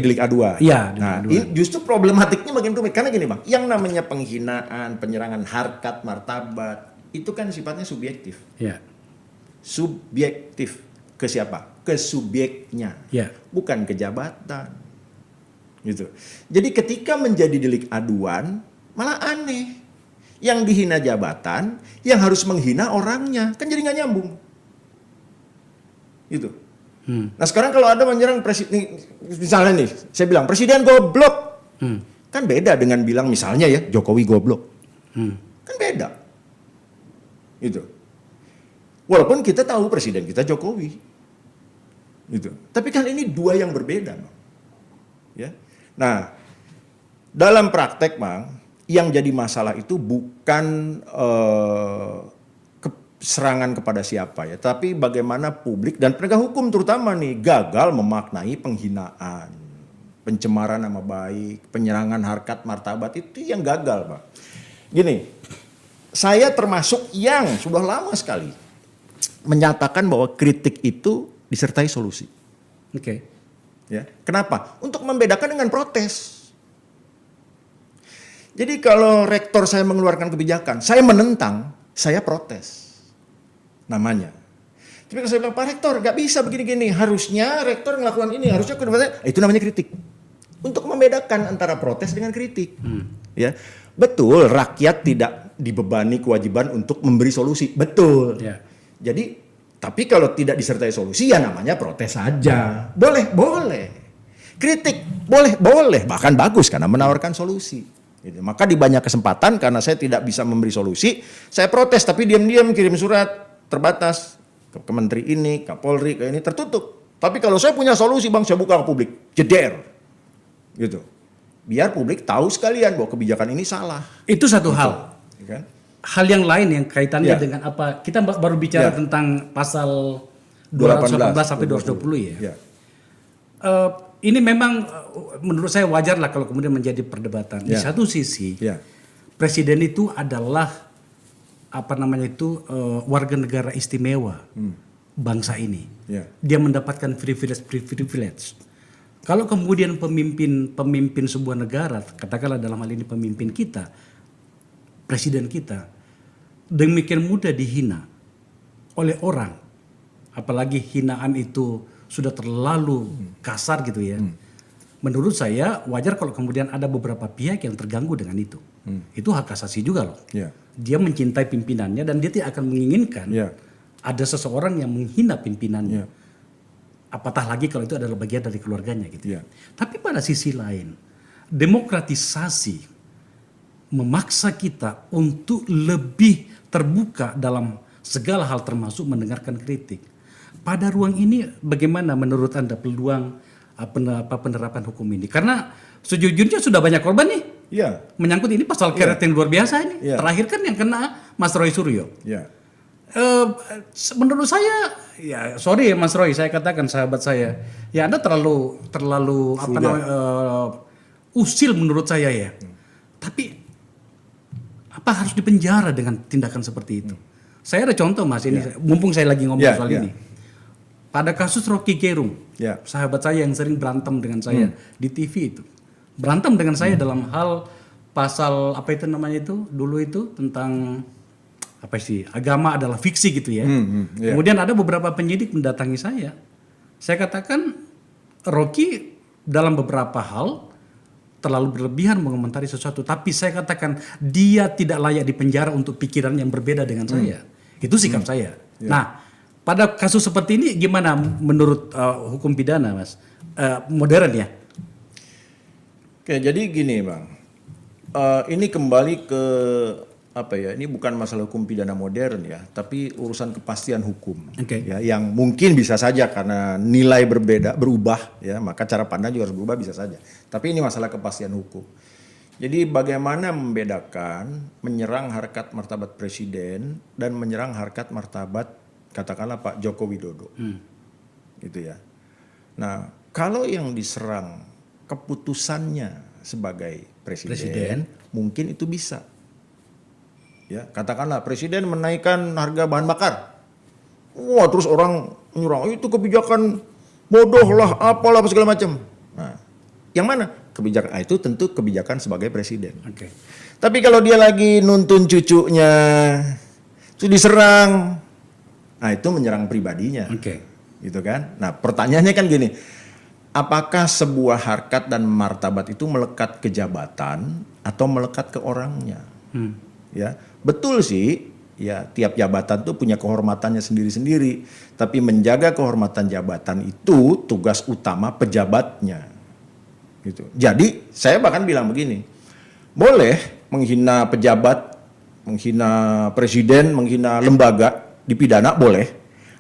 delik aduan. Iya, nah, ini justru problematiknya makin rumit karena gini, Bang, yang namanya penghinaan, penyerangan harkat martabat itu kan sifatnya subjektif. Iya. Subjektif ke siapa? Ke subjeknya. Iya. Bukan ke jabatan. Gitu. Jadi ketika menjadi delik aduan malah aneh. Yang dihina jabatan, yang harus menghina orangnya, kan jadi nggak nyambung. Gitu. Nah sekarang kalau ada menyerang presiden, misalnya nih, saya bilang presiden goblok, kan beda dengan bilang misalnya ya Jokowi goblok, kan beda. Gitu. Walaupun kita tahu presiden kita Jokowi, gitu. Tapi kan ini dua yang berbeda, Bang. Ya. Nah dalam praktek, Bang. Yang jadi masalah itu bukan serangan kepada siapa ya, tapi bagaimana publik dan penegak hukum terutama nih gagal memaknai penghinaan, pencemaran nama baik, penyerangan harkat martabat itu yang gagal, Pak. Gini, saya termasuk yang sudah lama sekali menyatakan bahwa kritik itu disertai solusi. Oke. Ya, kenapa? Untuk membedakan dengan protes. Jadi kalau rektor saya mengeluarkan kebijakan, saya menentang, saya protes. Namanya. Tapi kalau saya bilang, Pak Rektor gak bisa begini-gini, harusnya rektor melakukan ini, harusnya itu namanya kritik. Untuk membedakan antara protes dengan kritik. Ya, betul, rakyat tidak dibebani kewajiban untuk memberi solusi, betul. Ya. Jadi, tapi kalau tidak disertai solusi, ya namanya protes saja. Boleh. Kritik, boleh. Bahkan bagus karena menawarkan solusi. Gitu. Maka di banyak kesempatan karena saya tidak bisa memberi solusi, saya protes tapi diam-diam kirim surat terbatas ke menteri ini, Kapolri, ke ini tertutup. Tapi kalau saya punya solusi, Bang, saya buka ke publik, jeder. gitu. Biar publik tahu sekalian bahwa kebijakan ini salah. Itu satu hal. Ya kan? Hal yang lain yang kaitannya Ya. dengan apa? Kita baru bicara Ya. tentang pasal 218 sampai 220 ya. Ya. Ini memang menurut saya wajar lah kalau kemudian menjadi perdebatan. Di Ya. satu sisi, Ya. presiden itu adalah warga negara istimewa bangsa ini. Ya. Dia mendapatkan privilege. Kalau kemudian pemimpin sebuah negara, katakanlah dalam hal ini pemimpin kita, presiden kita, demikian mudah dihina oleh orang, apalagi hinaan itu sudah terlalu kasar gitu ya. Menurut saya wajar kalau kemudian ada beberapa pihak yang terganggu dengan itu. Itu hak asasi juga loh. Ya. Dia mencintai pimpinannya dan dia tidak akan menginginkan Ya. ada seseorang yang menghina pimpinannya. Ya. Apatah lagi kalau itu adalah bagian dari keluarganya gitu. Ya. Tapi pada sisi lain, demokratisasi memaksa kita untuk lebih terbuka dalam segala hal termasuk mendengarkan kritik. Pada ruang ini bagaimana menurut Anda peluang penerapan hukum ini? Karena sejujurnya sudah banyak korban nih. Ya. Menyangkut ini pasal karet yang luar biasa ini. Iya. Terakhir kan yang kena Mas Roy Suryo. Ya. Menurut saya, ya sorry ya Mas Roy, saya katakan sahabat saya, ya Anda terlalu usil menurut saya ya. Tapi apa harus dipenjara dengan tindakan seperti itu? Saya ada contoh Mas ini, mumpung saya lagi ngomong soal ini. Pada kasus Rocky Gerung, sahabat saya yang sering berantem dengan saya di TV itu, berantem dengan saya dalam hal pasal apa itu namanya itu dulu itu tentang apa sih, agama adalah fiksi gitu ya. Kemudian ada beberapa penyidik mendatangi saya. Saya katakan Rocky dalam beberapa hal terlalu berlebihan mengomentari sesuatu, tapi saya katakan dia tidak layak dipenjara untuk pikiran yang berbeda dengan saya. Itu sikap saya. Nah, pada kasus seperti ini gimana menurut hukum pidana, Mas? Modern ya? Oke, jadi gini, Bang. Ini kembali ke apa ya? Ini bukan masalah hukum pidana modern ya, tapi urusan kepastian hukum. Ya, yang mungkin bisa saja karena nilai berubah ya, maka cara pandang juga harus berubah bisa saja. Tapi ini masalah kepastian hukum. Jadi bagaimana membedakan menyerang harkat martabat presiden dan menyerang harkat martabat katakanlah Pak Joko Widodo. Gitu ya. Nah, kalau yang diserang keputusannya sebagai presiden. Mungkin itu bisa. Ya, katakanlah presiden menaikkan harga bahan bakar. Wah, terus orang menyerang, itu kebijakan bodoh lah, apalah segala macam. Nah, yang mana? Kebijakan itu tentu kebijakan sebagai presiden. Tapi kalau dia lagi nuntun cucunya, itu diserang, nah itu menyerang pribadinya. Gitu kan? Nah, pertanyaannya kan gini, apakah sebuah harkat dan martabat itu melekat ke jabatan atau melekat ke orangnya? Ya, betul sih. Ya, tiap jabatan tuh punya kehormatannya sendiri-sendiri. Tapi menjaga kehormatan jabatan itu tugas utama pejabatnya. Gitu. Jadi saya bahkan bilang begini, boleh menghina pejabat, menghina presiden, menghina lembaga, dipidana boleh.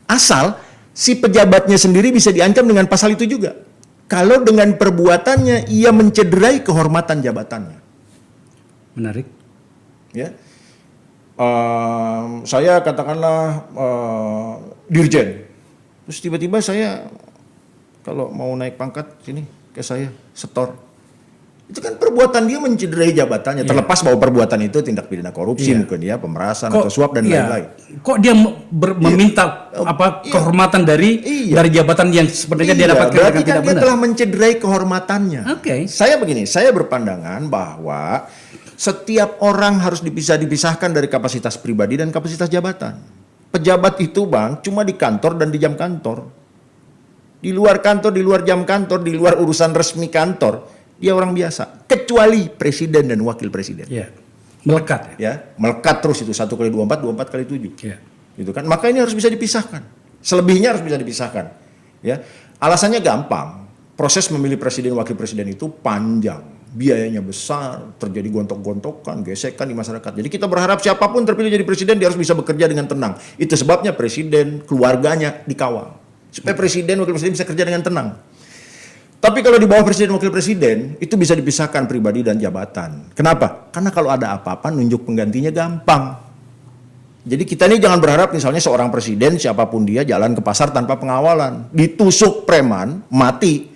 Asal si pejabatnya sendiri bisa diancam dengan pasal itu juga. Kalau dengan perbuatannya ia mencederai kehormatan jabatannya. Menarik. Ya. Saya katakanlah dirjen, terus tiba-tiba saya kalau mau naik pangkat sini ke saya setor, itu kan perbuatan dia mencederai jabatannya. Terlepas bahwa perbuatan itu tindak pidana korupsi, mungkin ya pemerasan atau suap dan lain-lain. Kok dia meminta kehormatan dari jabatan yang sebenarnya dia dapatkan dengan tidak benar? Berarti kan dia telah mencederai kehormatannya. Saya begini, saya berpandangan bahwa setiap orang harus dipisahkan dari kapasitas pribadi dan kapasitas jabatan. Pejabat itu Bang cuma di kantor dan di jam kantor. Di luar kantor, di luar jam kantor, di luar urusan resmi kantor, dia orang biasa. Kecuali presiden dan wakil presiden. Melekat. Ya, melekat terus itu 1x24, 24x7. Gitu kan? Maka ini harus bisa dipisahkan. Selebihnya harus bisa dipisahkan. Ya, alasannya gampang. Proses memilih presiden wakil presiden itu panjang. Biayanya besar, terjadi gontok-gontokan, gesekan di masyarakat. Jadi kita berharap siapapun terpilih jadi presiden dia harus bisa bekerja dengan tenang. Itu sebabnya presiden, keluarganya dikawal. Supaya presiden, wakil presiden bisa kerja dengan tenang. Tapi kalau di bawah presiden wakil presiden itu bisa dipisahkan pribadi dan jabatan. Kenapa? Karena kalau ada apa-apa nunjuk penggantinya gampang. Jadi kita ini jangan berharap misalnya seorang presiden siapapun dia jalan ke pasar tanpa pengawalan, ditusuk preman mati.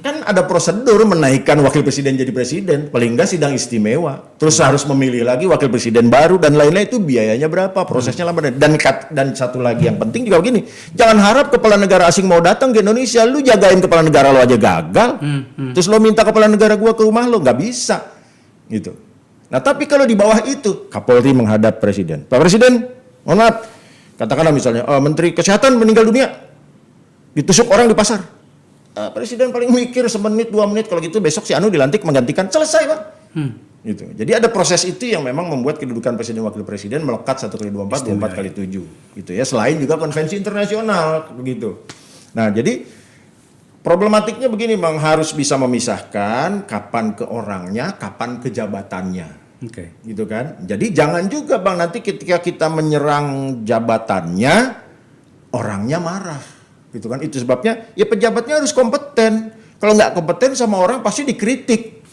Kan ada prosedur menaikkan wakil presiden jadi presiden, paling enggak sidang istimewa. Terus harus memilih lagi wakil presiden baru dan lain-lain, itu biayanya berapa, prosesnya lama. Dan satu lagi yang penting juga begini, jangan harap kepala negara asing mau datang ke Indonesia, lu jagain kepala negara lo aja gagal. Terus lo minta kepala negara gua ke rumah lo, nggak bisa. Gitu. Nah tapi kalau di bawah itu, Kapolri menghadap presiden. Pak Presiden, mohon maaf, katakanlah misalnya, Menteri Kesehatan meninggal dunia, ditusuk orang di pasar. Presiden paling mikir semenit 2 menit, kalau gitu besok si Anu dilantik menggantikan, selesai Pak. Gitu. Jadi ada proses itu yang memang membuat kedudukan presiden wakil presiden melekat 1x24, 24x7 gitu ya. Selain juga konvensi internasional begitu. Nah, jadi problematiknya begini Bang, harus bisa memisahkan kapan ke orangnya, kapan ke jabatannya. Gitu kan. Jadi jangan juga Bang nanti ketika kita menyerang jabatannya orangnya marah. Gitu kan, itu sebabnya ya pejabatnya harus kompeten. Kalau nggak kompeten sama orang pasti dikritik,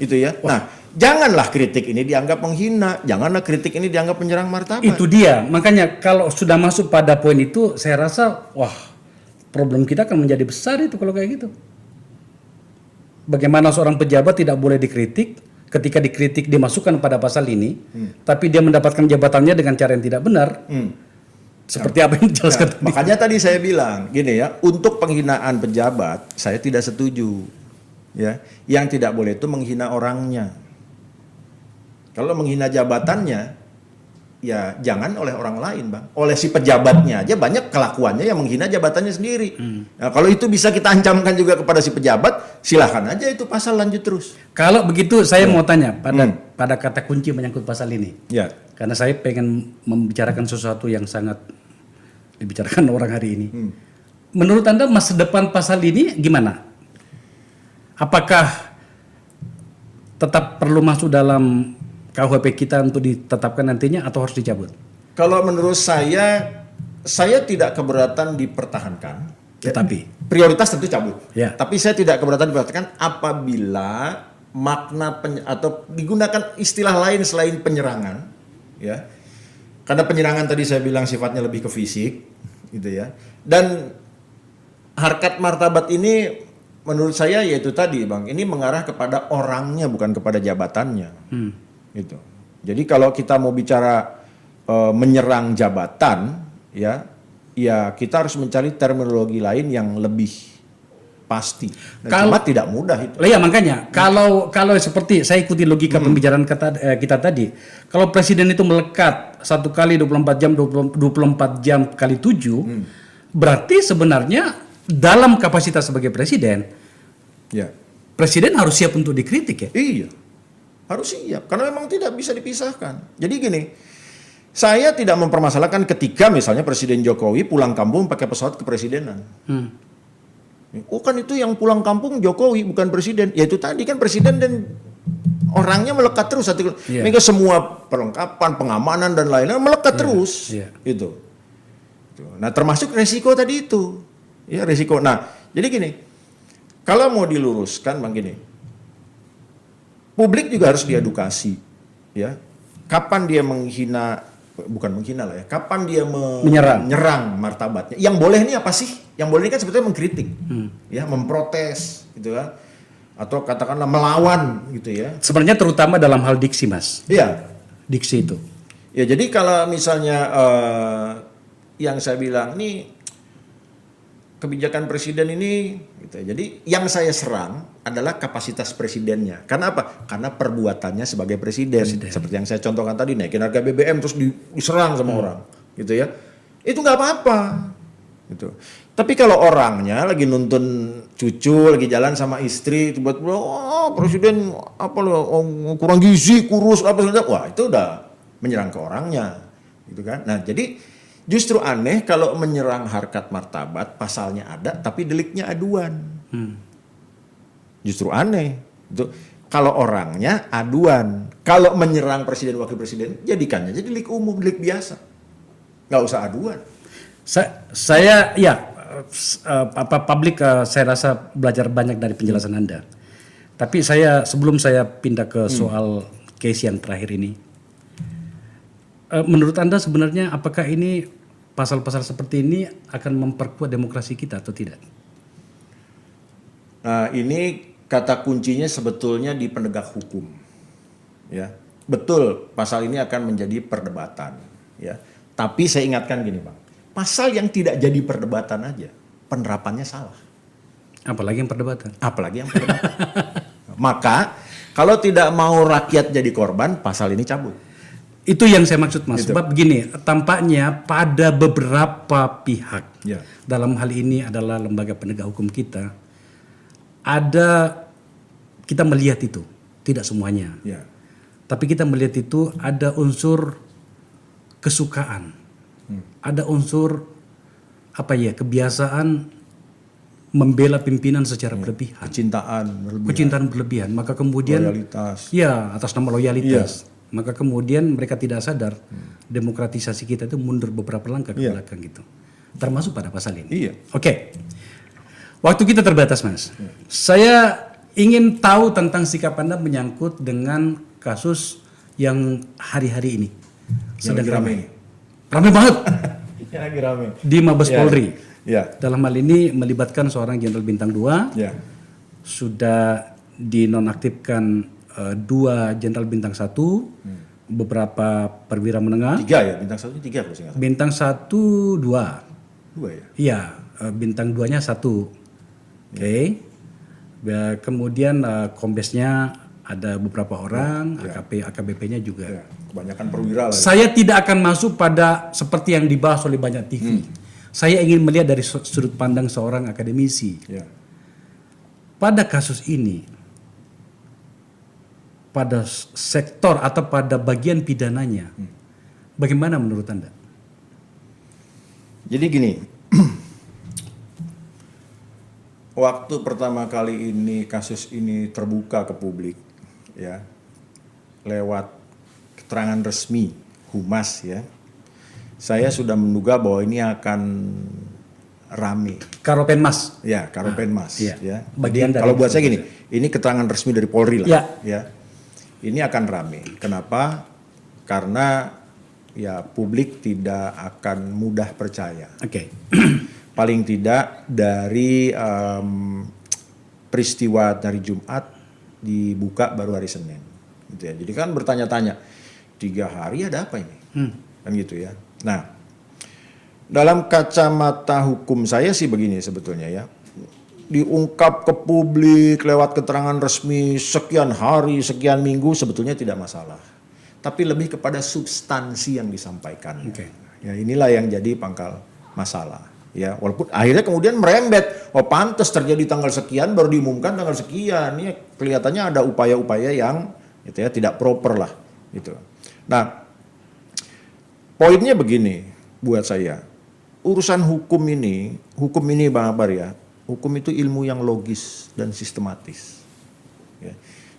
gitu ya. Nah, janganlah kritik ini dianggap menghina, janganlah kritik ini dianggap menyerang martabat. Itu dia, makanya kalau sudah masuk pada poin itu, saya rasa wah problem kita akan menjadi besar itu kalau kayak gitu. Bagaimana seorang pejabat tidak boleh dikritik, ketika dikritik dimasukkan pada pasal ini, tapi dia mendapatkan jabatannya dengan cara yang tidak benar. Seperti apa yang dijelaskan tadi. Makanya tadi saya bilang gini ya, untuk penghinaan pejabat saya tidak setuju. Ya, yang tidak boleh itu menghina orangnya. Kalau menghina jabatannya, ya jangan oleh orang lain Bang. Oleh si pejabatnya aja banyak kelakuannya yang menghina jabatannya sendiri. Nah, kalau itu bisa kita ancamkan juga kepada si pejabat, silahkan aja itu pasal lanjut terus. Kalau begitu saya mau tanya pada kata kunci menyangkut pasal ini. Ya. Karena saya pengen membicarakan sesuatu yang sangat dibicarakan orang hari ini. Menurut Anda masa depan pasal ini gimana? Apakah tetap perlu masuk dalam KUHP kita untuk ditetapkan nantinya atau harus dicabut? Kalau menurut saya tidak keberatan dipertahankan. Tetapi prioritas tentu cabut. Ya. Tapi saya tidak keberatan dipertahankan apabila makna atau digunakan istilah lain selain penyerangan, ya. Karena penyerangan tadi saya bilang sifatnya lebih ke fisik, gitu ya. Dan harkat martabat ini menurut saya yaitu tadi Bang, ini mengarah kepada orangnya bukan kepada jabatannya. Gitu. Jadi kalau kita mau bicara menyerang jabatan, ya kita harus mencari terminologi lain yang lebih pasti. Cuma tidak mudah itu. Ya makanya kalau seperti saya ikuti logika pembicaraan kita tadi, kalau presiden itu melekat 1 kali 24 jam 24 jam kali 7, berarti sebenarnya dalam kapasitas sebagai presiden, ya presiden harus siap untuk dikritik ya. Iya, harus siap karena memang tidak bisa dipisahkan. Jadi gini, saya tidak mempermasalahkan ketika misalnya Presiden Jokowi pulang kampung pakai pesawat kepresidenan. Oh kan itu yang pulang kampung Jokowi bukan presiden. Ya itu tadi kan presiden dan orangnya melekat terus. Mereka semua perlengkapan, pengamanan dan lain-lain melekat terus. Itu. Nah termasuk resiko tadi itu. Ya resiko. Nah jadi gini, kalau mau diluruskan Bang gini, publik juga harus diedukasi. Ya, kapan dia bukan menghina lah ya, kapan dia menyerang martabatnya. Yang boleh ini apa sih? Yang boleh ini kan sebetulnya mengkritik, ya, memprotes, gitu kan, atau katakanlah melawan, gitu ya. Sebenarnya terutama dalam hal diksi, Mas. Iya, diksi itu. Ya jadi kalau misalnya yang saya bilang nih kebijakan presiden ini, gitu. Jadi yang saya serang adalah kapasitas presidennya. Karena apa? Karena perbuatannya sebagai presiden. Seperti yang saya contohkan tadi, naikin harga BBM terus diserang sama orang, gitu ya. Itu nggak apa-apa, gitu. Tapi kalau orangnya lagi nuntun cucu, lagi jalan sama istri, tiba-tiba, presiden apa lo, kurang gizi, kurus, apa segala, wah itu udah menyerang ke orangnya, gitu kan. Nah jadi justru aneh kalau menyerang harkat martabat, pasalnya ada, tapi deliknya aduan. Justru aneh. Itu kalau orangnya aduan, kalau menyerang presiden wakil presiden, jadikannya jadi delik umum, delik biasa, nggak usah aduan. Saya ya publik saya rasa belajar banyak dari penjelasan Anda. Tapi sebelum saya pindah ke soal case yang terakhir ini, menurut Anda sebenarnya apakah ini pasal-pasal seperti ini akan memperkuat demokrasi kita atau tidak? Nah, ini kata kuncinya sebetulnya di penegak hukum. Ya, betul pasal ini akan menjadi perdebatan. Ya, tapi saya ingatkan gini, Bang. Pasal yang tidak jadi perdebatan aja, penerapannya salah. Apalagi yang perdebatan. Apalagi yang perdebatan. Maka kalau tidak mau rakyat jadi korban, pasal ini cabut. Itu yang saya maksud, Mas. Gitu. Sebab begini, tampaknya pada beberapa pihak, Ya. dalam hal ini adalah lembaga penegak hukum kita, kita melihat itu, tidak semuanya. Ya. Tapi kita melihat itu ada unsur kesukaan. Ada unsur kebiasaan membela pimpinan secara berlebihan. Kecintaan berlebihan. Maka kemudian Loyalitas. ya atas nama loyalitas. Maka kemudian mereka tidak sadar demokratisasi kita itu mundur beberapa langkah ke belakang gitu. Termasuk pada pasal ini. Iya. Oke. Waktu kita terbatas, Mas. Saya ingin tahu tentang sikap Anda menyangkut dengan kasus yang hari-hari ini sedang ramai. Ramai banget. Yang lagi ramai. Di Mabes Polri. Ya. Dalam hal ini melibatkan seorang Jenderal Bintang 2. Ya. Sudah dinonaktifkan 2 Jenderal Bintang 1, beberapa perwira menengah. 3 ya, bintang 1 3 kalau saya nggak salah. Bintang 1 2. 2 ya. Iya, bintang 2-nya 1. Oke. Kemudian kombesnya ada beberapa orang, AKBP-nya juga. Ya. Kebanyakan perwira lah. Saya tidak akan masuk pada seperti yang dibahas oleh banyak TV. Saya ingin melihat dari sudut pandang seorang akademisi. Ya. Pada kasus ini, pada sektor atau pada bagian pidananya, bagaimana menurut Anda? Jadi gini, waktu pertama kali ini kasus ini terbuka ke publik, ya, lewat keterangan resmi Humas, ya, saya sudah menduga bahwa ini akan rame. Karopenmas. Ya, Karopenmas. Iya. Ya. Bagian Jadi, dari kalau buat saya gini, ini keterangan resmi dari Polri lah. Ya. Ya. Ini akan rame. Kenapa? Karena ya publik tidak akan mudah percaya. Oke. Paling tidak dari peristiwa dari Jumat dibuka baru hari Senin. Gitu ya. Jadi kan bertanya-tanya, 3 hari ada apa ini? Kan gitu ya. Nah, dalam kacamata hukum saya sih begini sebetulnya ya. Diungkap ke publik lewat keterangan resmi sekian hari, sekian minggu sebetulnya tidak masalah. Tapi lebih kepada substansi yang disampaikan. Oke. Ya, inilah yang jadi pangkal masalah. Ya, walaupun akhirnya kemudian merembet, oh pantas terjadi tanggal sekian baru diumumkan tanggal sekian. Ini kelihatannya ada upaya-upaya yang gitu ya tidak proper lah gitu. Nah, poinnya begini buat saya. Urusan hukum ini Bang Akbar ya, hukum itu ilmu yang logis dan sistematis. Ya.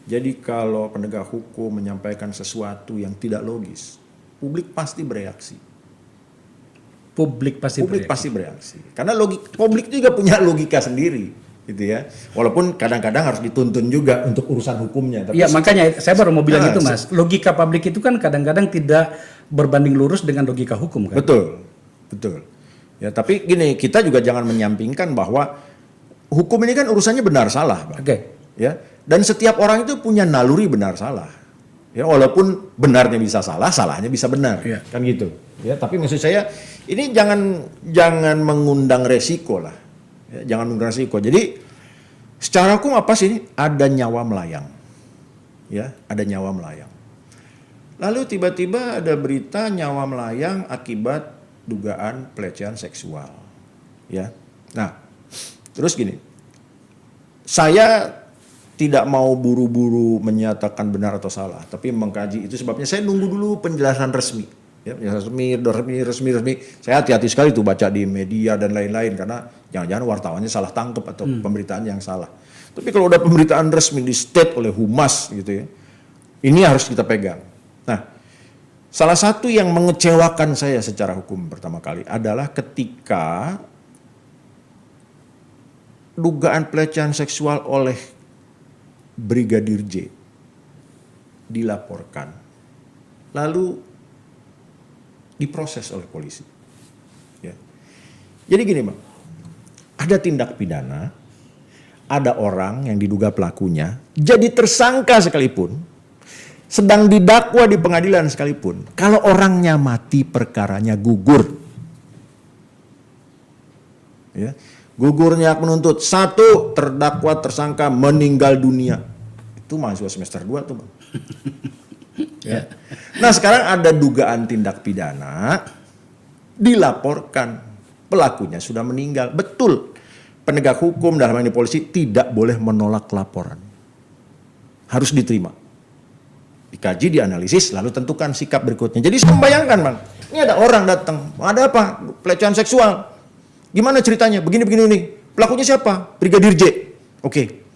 Jadi kalau penegak hukum menyampaikan sesuatu yang tidak logis, publik pasti bereaksi. Publik pasti bereaksi. Karena publik juga punya logika sendiri, gitu ya. Walaupun kadang-kadang harus dituntun juga untuk urusan hukumnya. Iya, makanya saya baru mau bilang itu, Mas. Logika publik itu kan kadang-kadang tidak berbanding lurus dengan logika hukum kan. Betul. Ya, tapi gini, kita juga jangan menyampingkan bahwa hukum ini kan urusannya benar salah, Bang. Oke. Ya, dan setiap orang itu punya naluri benar salah. Ya, walaupun benarnya bisa salah, salahnya bisa benar. Iya. Kan gitu. Ya, tapi maksud saya ini jangan mengundang resiko lah. Ya, jangan mengundang resiko. Jadi secara hukum apa sih ini? Ada nyawa melayang. Ya, ada nyawa melayang. Lalu tiba-tiba ada berita nyawa melayang akibat dugaan pelecehan seksual. Ya. Nah, terus gini. Saya tidak mau buru-buru menyatakan benar atau salah, tapi mengkaji itu sebabnya saya nunggu dulu penjelasan resmi. Ya, resmi. Saya hati-hati sekali tuh baca di media dan lain-lain karena jangan-jangan wartawannya salah tangkap atau pemberitaan yang salah. Tapi kalau udah pemberitaan resmi di state oleh Humas gitu ya, ini harus kita pegang. Nah, salah satu yang mengecewakan saya secara hukum pertama kali adalah ketika dugaan pelecehan seksual oleh Brigadir J dilaporkan, lalu diproses oleh polisi. Ya. Jadi gini Bang, ada tindak pidana, ada orang yang diduga pelakunya, jadi tersangka sekalipun, sedang didakwa di pengadilan sekalipun, kalau orangnya mati perkaranya gugur. Ya. Gugurnya penuntut, 1 terdakwa tersangka meninggal dunia. Itu mahasiswa semester 2 tuh Bang. Ya. Nah sekarang ada dugaan tindak pidana, dilaporkan, pelakunya sudah meninggal. Betul, penegak hukum dalam hal ini polisi tidak boleh menolak laporan. Harus diterima. Dikaji, dianalisis, lalu tentukan sikap berikutnya. Jadi saya membayangkan Bang, ini ada orang datang, ada apa? Pelecehan seksual. Gimana ceritanya? Begini-begini nih. Pelakunya siapa? Brigadir J. Oke.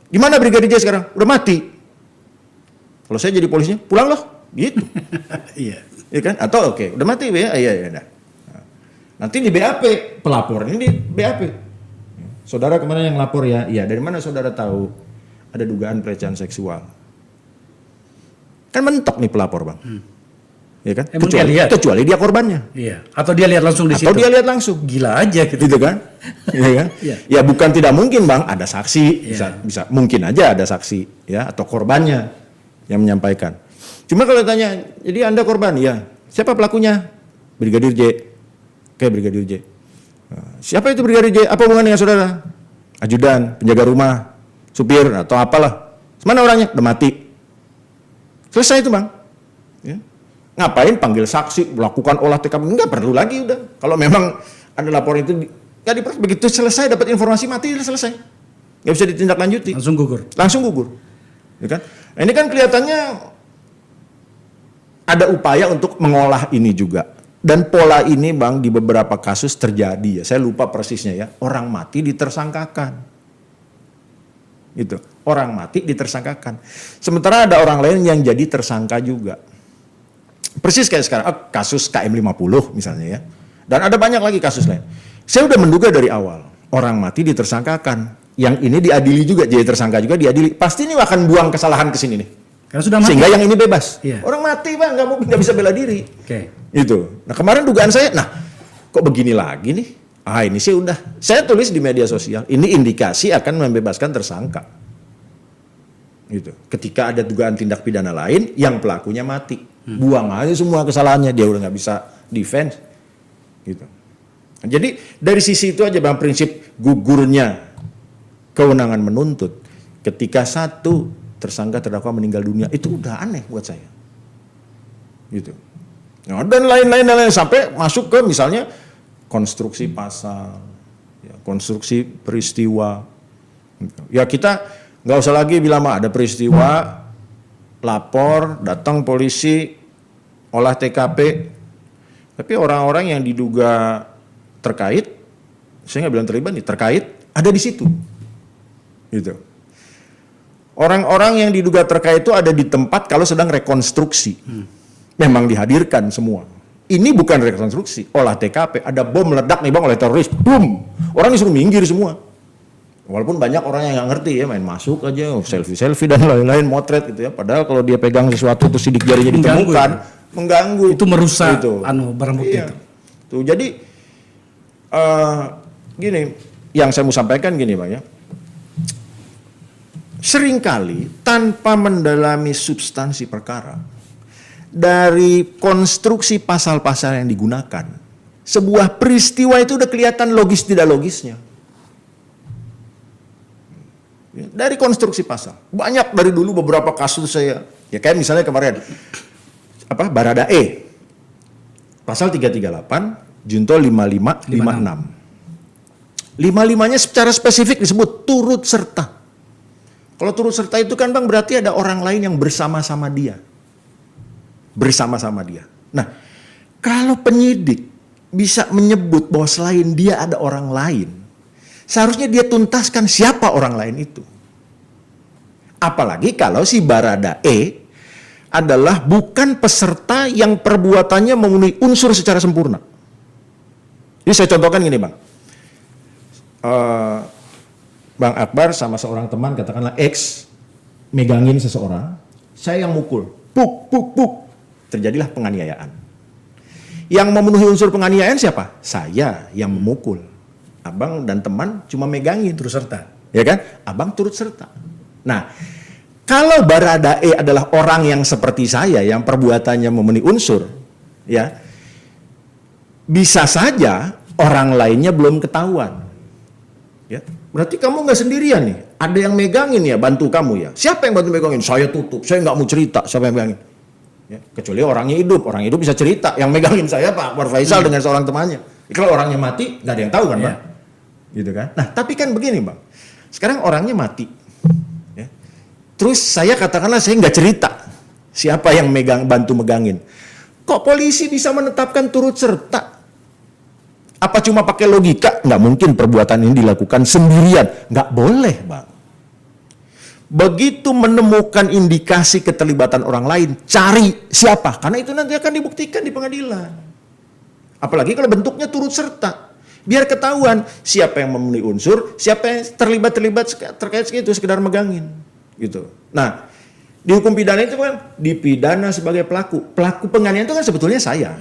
Gimana Brigadir J sekarang? Udah mati. Kalau saya jadi polisinya, pulang loh. Gitu. Iya. Iya kan? Atau oke, udah mati ya? Iya. Nah, nanti di BAP, pelapor ini di BAP. Saudara kemana yang lapor ya? Iya, dari mana saudara tahu ada dugaan pelecehan seksual? Kan mentok nih pelapor Bang. Ya kan? Emang dia lihat? Kecuali dia korbannya. Iya. Atau dia lihat langsung di situ. Atau dia lihat langsung. Gila aja gitu. Gitu kan? Iya kan? Iya. Ya bukan tidak mungkin Bang, ada saksi, Iya. bisa mungkin aja ada saksi ya atau korbannya yang menyampaikan. Cuma kalau tanya, jadi Anda korban? Ya. Siapa pelakunya? Brigadir J. Oke, Brigadir J. Siapa itu Brigadir J? Apa hubungannya dengan saudara? Ajudan, penjaga rumah, supir atau apalah. Mana orangnya? Udah mati. Selesai itu Bang. Ya. Ngapain panggil saksi, melakukan olah TKP? Enggak perlu lagi udah. Kalau memang ada laporan itu, nggak diproses. Begitu selesai dapat informasi mati, udah selesai. Nggak bisa ditindaklanjuti. Langsung gugur. Langsung gugur. Ya kan? Nah, ini kan kelihatannya ada upaya untuk mengolah ini juga. Dan pola ini Bang di beberapa kasus terjadi ya. Saya lupa persisnya ya. Orang mati ditersangkakan. Gitu. Orang mati ditersangkakan. Sementara ada orang lain yang jadi tersangka juga. Persis kayak sekarang kasus KM50 misalnya ya. Dan ada banyak lagi kasus lain. Saya udah menduga dari awal. Orang mati ditersangkakan. Yang ini diadili juga, jadi tersangka juga diadili. Pasti ini akan buang kesalahan ke sini nih. Karena sudah mati. Sehingga yang ini bebas. Iya. Orang mati Bang, nggak bisa bela diri. Oke. Itu. Nah kemarin dugaan saya, kok begini lagi nih? Ini sih udah. Saya tulis di media sosial, ini indikasi akan membebaskan tersangka. Gitu. Ketika ada dugaan tindak pidana lain, yang pelakunya mati, buang aja semua kesalahannya, dia udah nggak bisa defense. Gitu. Nah, jadi dari sisi itu aja Bang prinsip gugurnya kewenangan menuntut. Ketika satu tersangka terdakwa meninggal dunia, itu udah aneh buat saya. Gitu. Nah, dan lain-lain sampai masuk ke misalnya konstruksi pasal, ya, konstruksi peristiwa. Ya kita nggak usah lagi bilang ada peristiwa, lapor, datang polisi, olah TKP, tapi orang-orang yang diduga terkait, saya nggak bilang terlibat nih, terkait ada di situ. Gitu. Orang-orang yang diduga terkait itu ada di tempat kalau sedang rekonstruksi. Memang dihadirkan semua. Ini bukan rekonstruksi, olah TKP. Ada bom meledak nih Bang oleh teroris, boom. Orang disuruh minggir semua. Walaupun banyak orang yang nggak ngerti ya, main masuk aja, selfie dan lain-lain, motret gitu ya. Padahal kalau dia pegang sesuatu terus sidik jarinya ditemukan, mengganggu. Itu merusak itu. barang bukti Iya. itu. Tuh, jadi gini, yang saya mau sampaikan gini Bang ya. Seringkali tanpa mendalami substansi perkara, dari konstruksi pasal-pasal yang digunakan, sebuah peristiwa itu udah kelihatan logis tidak logisnya. Dari konstruksi pasal. Banyak dari dulu beberapa kasus saya, ya kayak misalnya kemarin, Baradae. Pasal 338, Junto 55, 56. 55-nya secara spesifik disebut turut serta. Kalau turut serta itu kan Bang berarti ada orang lain yang bersama-sama dia. Bersama-sama dia. Nah, kalau penyidik bisa menyebut bahwa selain dia ada orang lain, seharusnya dia tuntaskan siapa orang lain itu. Apalagi kalau si Baradae adalah bukan peserta yang perbuatannya memenuhi unsur secara sempurna. Jadi saya contohkan gini Bang. Bang Akbar sama seorang teman katakanlah X megangin seseorang, saya yang mukul, puk, puk, puk, terjadilah penganiayaan. Yang memenuhi unsur penganiayaan siapa? Saya yang memukul. Abang dan teman cuma megangin. Terus serta. Ya kan? Abang turut serta. Nah, kalau Baradae adalah orang yang seperti saya, yang perbuatannya memenuhi unsur, ya, bisa saja orang lainnya belum ketahuan. Ya, berarti kamu nggak sendirian nih. Ada yang megangin ya, bantu kamu ya. Siapa yang bantu megangin? Saya tutup. Saya nggak mau cerita. Siapa yang megangin? Ya, kecuali orangnya hidup. Orang hidup bisa cerita. Yang megangin saya Pak Akbar Faisal dengan seorang temannya. Kalau orangnya mati, nggak ada yang tahu kan, Bang? Gitu kan? Nah, tapi kan begini, Bang. Sekarang orangnya mati. Ya. Terus saya katakanlah saya nggak cerita. Siapa yang bantu megangin? Kok polisi bisa menetapkan turut serta? Apa cuma pakai logika? Nggak mungkin perbuatan ini dilakukan sendirian. Nggak boleh, Bang. Begitu menemukan indikasi keterlibatan orang lain, cari siapa. Karena itu nanti akan dibuktikan di pengadilan. Apalagi kalau bentuknya turut serta. Biar ketahuan siapa yang memenuhi unsur, siapa yang terlibat terkait segitu, sekedar megangin. Gitu. Nah, di hukum pidana itu kan dipidana sebagai pelaku. Pelaku penganiayaan itu kan sebetulnya saya.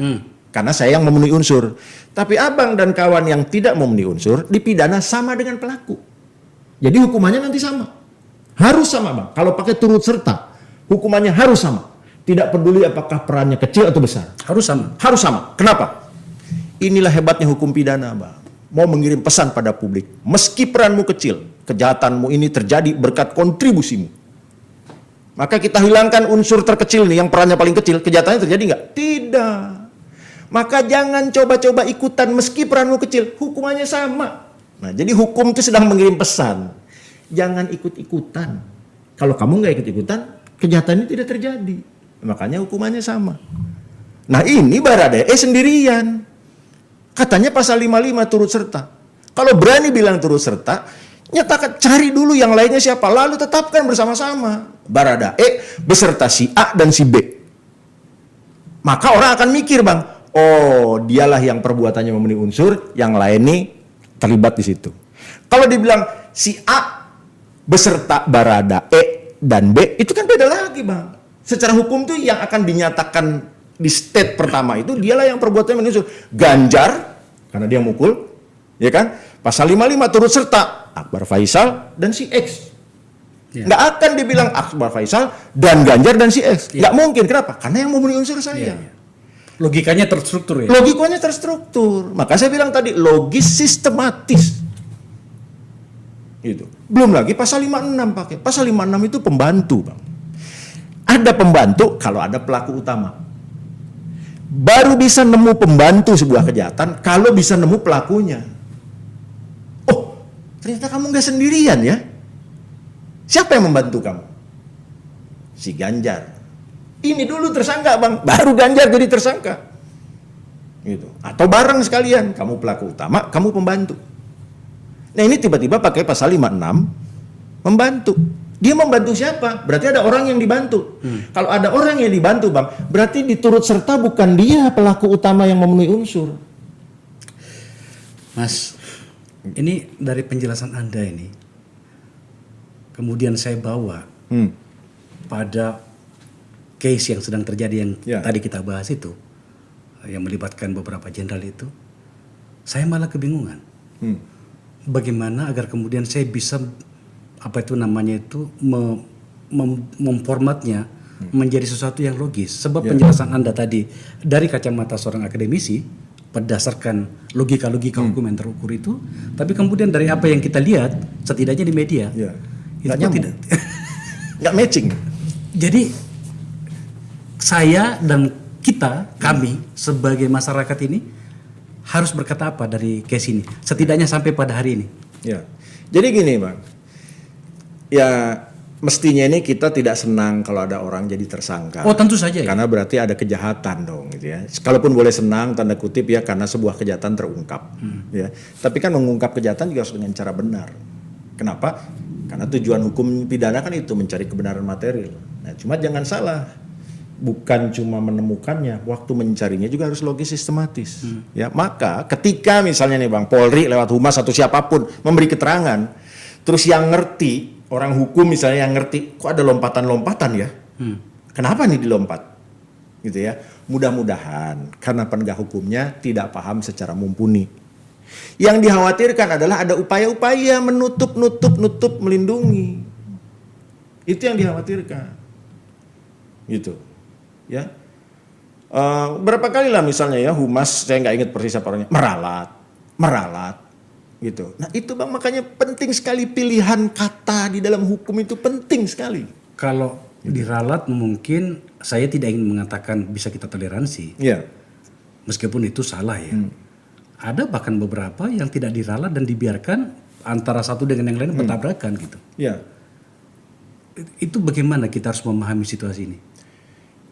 Karena saya yang memenuhi unsur. Tapi abang dan kawan yang tidak memenuhi unsur dipidana sama dengan pelaku. Jadi hukumannya nanti sama. Harus sama, Bang. Kalau pakai turut serta, hukumannya harus sama. Tidak peduli apakah perannya kecil atau besar. Harus sama. Harus sama. Kenapa? Inilah hebatnya hukum pidana, Bang. Mau mengirim pesan pada publik. Meski peranmu kecil, kejahatanmu ini terjadi berkat kontribusimu. Maka kita hilangkan unsur terkecil nih, yang perannya paling kecil. Kejahatannya terjadi nggak? Tidak. Maka jangan coba-coba ikutan meski peranmu kecil, hukumannya sama. Nah, jadi hukum itu sedang mengirim pesan. Jangan ikut-ikutan. Kalau kamu nggak ikut-ikutan, kejahatan ini tidak terjadi. Makanya hukumannya sama. Nah, ini Baradae sendirian. Katanya pasal 55 turut serta. Kalau berani bilang turut serta, nyatakan cari dulu yang lainnya siapa, lalu tetapkan bersama-sama. Baradae beserta si A dan si B. Maka orang akan mikir, Bang. Oh, dialah yang perbuatannya memenuhi unsur, yang lain nih terlibat di situ. Kalau dibilang si A beserta Baradae dan B, itu kan beda lagi, Bang. Secara hukum tuh yang akan dinyatakan di state pertama itu dialah yang perbuatannya memenuhi unsur. Ganjar, karena dia mukul, ya kan? Pasal 55 turut serta Akbar Faisal dan si X. Nggak akan dibilang Akbar Faisal dan Ganjar dan si X. Nggak mungkin. Kenapa? Karena yang memenuhi unsur saya. Logikanya terstruktur ya? Logikanya terstruktur. Maka saya bilang tadi, logis sistematis. Gitu. Belum lagi pasal 56 pakai. Pasal 56 itu pembantu, Bang. Ada pembantu kalau ada pelaku utama. Baru bisa nemu pembantu sebuah kejahatan kalau bisa nemu pelakunya. Oh, ternyata kamu nggak sendirian ya. Siapa yang membantu kamu? Si Ganjar. Ini dulu tersangka, Bang, baru Ganjar jadi tersangka. Gitu. Atau bareng sekalian, kamu pelaku utama, kamu pembantu. Nah, ini tiba-tiba pakai pasal 56 membantu. Dia membantu siapa? Berarti ada orang yang dibantu. Kalau ada orang yang dibantu, Bang, berarti diturut serta bukan dia pelaku utama yang memenuhi unsur. Mas, ini dari penjelasan Anda ini, kemudian saya bawa pada case yang sedang terjadi yang tadi kita bahas itu, yang melibatkan beberapa jenderal itu, saya malah kebingungan. Bagaimana agar kemudian saya bisa memformatnya menjadi sesuatu yang logis. Sebab penjelasan Anda tadi dari kacamata seorang akademisi berdasarkan logika-logika hukum yang terukur itu, tapi kemudian dari apa yang kita lihat setidaknya di media itu tidak nggak matching. Jadi saya dan kami sebagai masyarakat ini harus berkata apa dari case ini, setidaknya sampai pada hari ini. Ya, jadi gini, Bang. Ya, mestinya ini kita tidak senang kalau ada orang jadi tersangka. Oh, tentu saja ya. Karena berarti ada kejahatan dong, gitu ya. Kalaupun boleh senang tanda kutip ya, karena sebuah kejahatan terungkap. Ya, tapi kan mengungkap kejahatan juga harus dengan cara benar. Kenapa? Karena tujuan hukum pidana kan itu mencari kebenaran material. Nah, cuma jangan salah. Bukan cuma menemukannya, waktu mencarinya juga harus logis sistematis. Ya, maka ketika misalnya nih, Bang, Polri lewat Humas atau siapapun memberi keterangan, Terus yang ngerti, orang hukum misalnya yang ngerti, kok ada lompatan-lompatan ya? Kenapa nih dilompat? Gitu ya. Mudah-mudahan karena penegak hukumnya tidak paham secara mumpuni. Yang dikhawatirkan adalah ada upaya-upaya menutup, melindungi. Itu yang dikhawatirkan. Gitu. Ya. Berapa kali lah misalnya ya humas, saya nggak ingat persis apa orangnya, meralat. Gitu. Nah itu Bang, makanya penting sekali pilihan kata di dalam hukum itu penting sekali. Kalau diralat mungkin saya tidak ingin mengatakan bisa kita toleransi. Iya. Meskipun itu salah ya. Ada bahkan beberapa yang tidak diralat dan dibiarkan antara satu dengan yang lain bertabrakan gitu. Iya. Itu bagaimana kita harus memahami situasi ini?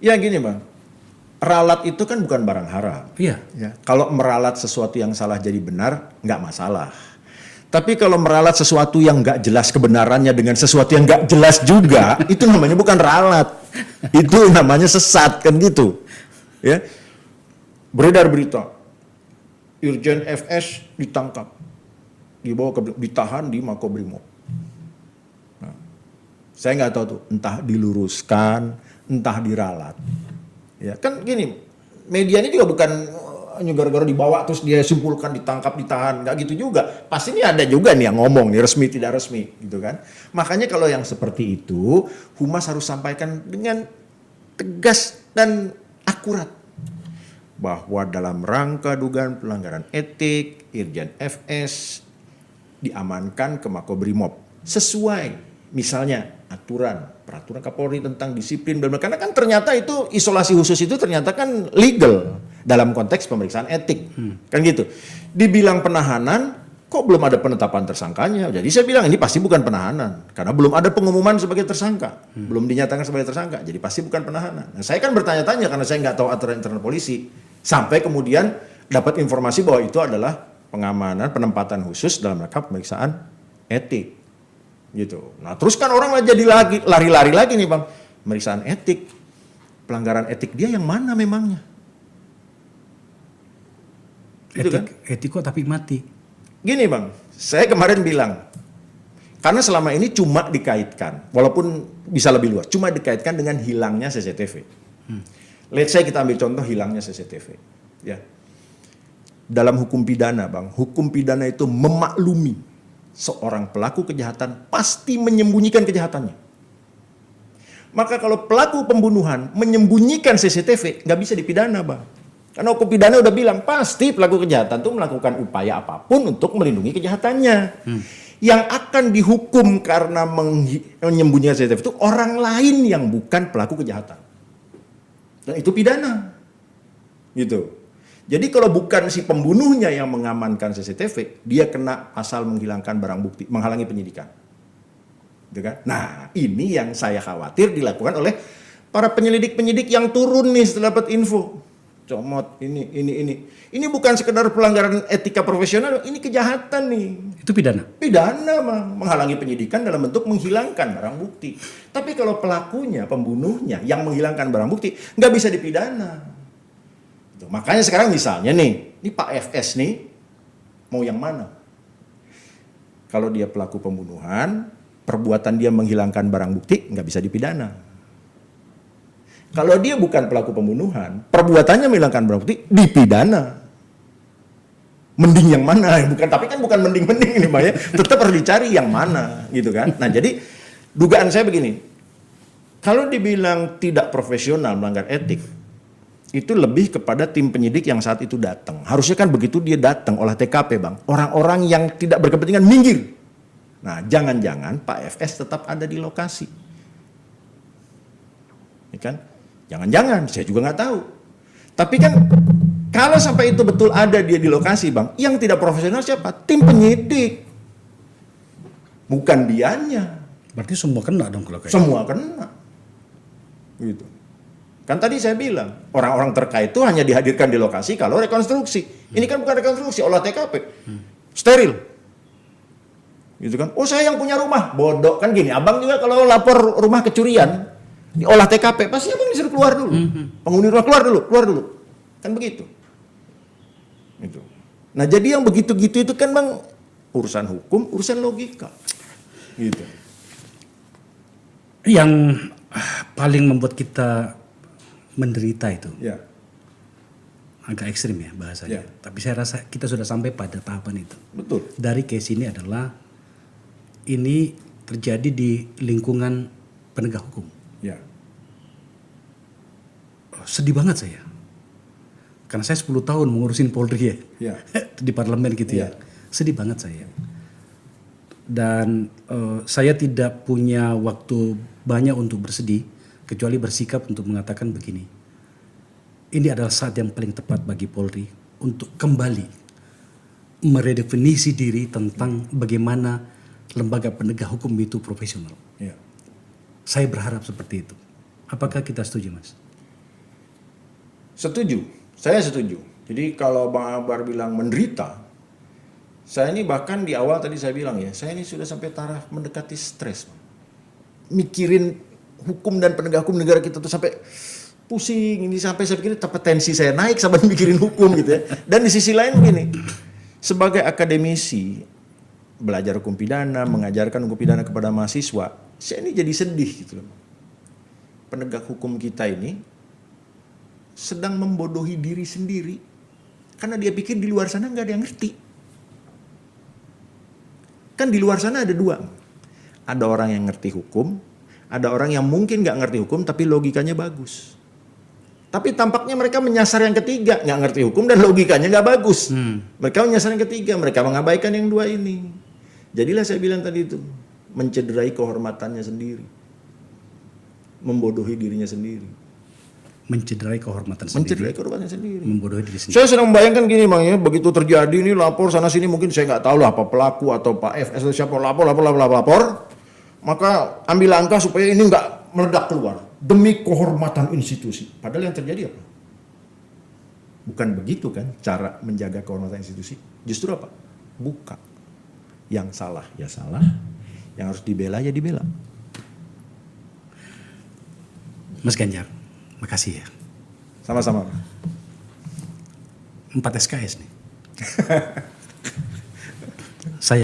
Ya gini Bang, ralat itu kan bukan barang haram. Iya. Ya, kalau meralat sesuatu yang salah jadi benar, nggak masalah. Tapi kalau meralat sesuatu yang nggak jelas kebenarannya dengan sesuatu yang nggak jelas juga, itu namanya bukan ralat. Itu namanya sesat, kan gitu. Ya. Beredar berita, Irjen FS ditangkap, ditahan di Makobrimob. Nah, saya nggak tahu tuh, entah diluruskan, entah diralat. Ya kan gini, media ini juga bukan gara-gara dibawa terus dia simpulkan ditangkap ditahan, nggak gitu juga. Pasti ini ada juga nih yang ngomong nih resmi tidak resmi gitu kan. Makanya kalau yang seperti itu humas harus sampaikan dengan tegas dan akurat bahwa dalam rangka dugaan pelanggaran etik Irjen FS diamankan ke Makobrimob sesuai misalnya peraturan Kapolri tentang disiplin, karena kan ternyata itu isolasi khusus itu ternyata kan legal dalam konteks pemeriksaan etik, kan gitu. Dibilang penahanan, kok belum ada penetapan tersangkanya? Jadi saya bilang ini pasti bukan penahanan, karena belum ada pengumuman sebagai tersangka, belum dinyatakan sebagai tersangka, jadi pasti bukan penahanan. Nah, saya kan bertanya-tanya karena saya nggak tahu aturan internal polisi, sampai kemudian dapat informasi bahwa itu adalah pengamanan, penempatan khusus dalam rangka pemeriksaan etik. Gitu. Nah terus kan orang jadi lari-lari lagi nih Bang, pemeriksaan etik, pelanggaran etik dia yang mana memangnya? Gitu kan? Etik kok tapi mati. Gini Bang, saya kemarin bilang, karena selama ini cuma dikaitkan, walaupun bisa lebih luas, cuma dikaitkan dengan hilangnya CCTV. Let's say kita ambil contoh hilangnya CCTV. Ya. Dalam hukum pidana Bang, hukum pidana itu memaklumi seorang pelaku kejahatan pasti menyembunyikan kejahatannya. Maka kalau pelaku pembunuhan menyembunyikan CCTV, nggak bisa dipidana Bang. Karena hukum pidana udah bilang, pasti pelaku kejahatan itu melakukan upaya apapun untuk melindungi kejahatannya. Yang akan dihukum karena menyembunyikan CCTV itu orang lain yang bukan pelaku kejahatan. Dan itu pidana. Gitu. Jadi kalau bukan si pembunuhnya yang mengamankan CCTV, dia kena pasal menghilangkan barang bukti, menghalangi penyidikan. Gitu kan? Nah, ini yang saya khawatir dilakukan oleh para penyelidik-penyidik yang turun nih setelah dapat info. Comot, ini. Ini bukan sekedar pelanggaran etika profesional, ini kejahatan nih. Itu pidana? Pidana, Bang. Menghalangi penyidikan dalam bentuk menghilangkan barang bukti. Tapi kalau pelakunya, pembunuhnya yang menghilangkan barang bukti, nggak bisa dipidana. Makanya sekarang misalnya nih, ini Pak FS nih, mau yang mana? Kalau dia pelaku pembunuhan, perbuatan dia menghilangkan barang bukti, nggak bisa dipidana. Kalau dia bukan pelaku pembunuhan, perbuatannya menghilangkan barang bukti, dipidana. Mending yang mana? Bukan, tapi kan bukan mending-mending ini Pak ya, tetap harus dicari yang mana, gitu kan. Nah jadi, dugaan saya begini, kalau dibilang tidak profesional melanggar etik, itu lebih kepada tim penyidik yang saat itu datang. Harusnya kan begitu dia datang olah TKP Bang, orang-orang yang tidak berkepentingan minggir. Nah jangan-jangan Pak FS tetap ada di lokasi. Ya kan? Jangan-jangan, saya juga nggak tahu. Tapi kan kalau sampai itu betul ada dia di lokasi Bang, yang tidak profesional siapa? Tim penyidik. Bukan dianya. Berarti semua kena dong kalau kayak Semua kena. Gitu. Kan tadi saya bilang, orang-orang terkait itu hanya dihadirkan di lokasi kalau rekonstruksi. Ini kan bukan rekonstruksi, olah TKP. Steril. Gitu kan. Oh saya yang punya rumah, bodoh. Kan gini, abang juga kalau lapor rumah kecurian, di olah TKP, pasti abang disuruh keluar dulu. Penghuni rumah keluar dulu. Kan begitu. Gitu. Nah jadi yang begitu-gitu itu kan Bang, urusan hukum, urusan logika. Gitu. Yang paling membuat kita menderita itu Ya. agak ekstrim ya bahasanya. Ya. Tapi saya rasa kita sudah sampai pada tahapan itu. Betul. Dari case ini adalah ini terjadi di lingkungan penegak hukum. Ya. Sedih banget saya. Karena saya 10 tahun mengurusin Polri ya. Ya. Di parlemen gitu ya. Ya. Sedih banget saya. Dan saya tidak punya waktu banyak untuk bersedih, kecuali bersikap untuk mengatakan begini. Ini adalah saat yang paling tepat bagi Polri untuk kembali meredefinisi diri tentang bagaimana lembaga penegak hukum itu profesional. Ya. Saya berharap seperti itu. Apakah kita setuju, Mas? Setuju. Saya setuju. Jadi kalau Bang Akbar bilang menderita, saya ini bahkan di awal tadi saya bilang ya, saya ini sudah sampai taraf mendekati stres. Mikirin hukum dan penegak hukum negara kita tuh sampai pusing, ini sampai saya pikir tensi saya naik sampai mikirin hukum gitu ya. Dan di sisi lain begini, sebagai akademisi belajar hukum pidana, mengajarkan hukum pidana kepada mahasiswa, saya ini jadi sedih gitu loh. Penegak hukum kita ini sedang membodohi diri sendiri karena dia pikir di luar sana nggak ada yang ngerti. Kan di luar sana ada dua, ada orang yang ngerti hukum, ada orang yang mungkin nggak ngerti hukum tapi logikanya bagus. Tapi tampaknya mereka menyasar yang ketiga, nggak ngerti hukum dan logikanya nggak bagus. Mereka menyasar yang ketiga, mereka mengabaikan yang dua ini. Jadilah saya bilang tadi itu, mencederai kehormatannya sendiri, membodohi dirinya sendiri. Mencederai kehormatan sendiri. Mencederai kehormatannya sendiri. Membodohi diri sendiri. Saya sedang membayangkan gini Bang ya, begitu terjadi ini lapor sana sini mungkin saya nggak tahu lah apa pelaku atau Pak FS atau siapa lapor, maka ambil langkah supaya ini nggak meledak keluar demi kehormatan institusi. Padahal yang terjadi apa? Bukan begitu kan cara menjaga kehormatan institusi. Justru apa? Buka. Yang salah ya salah, yang harus dibela ya dibela. Mas Ganjar, makasih ya. Sama-sama. 4 SKS nih. Saya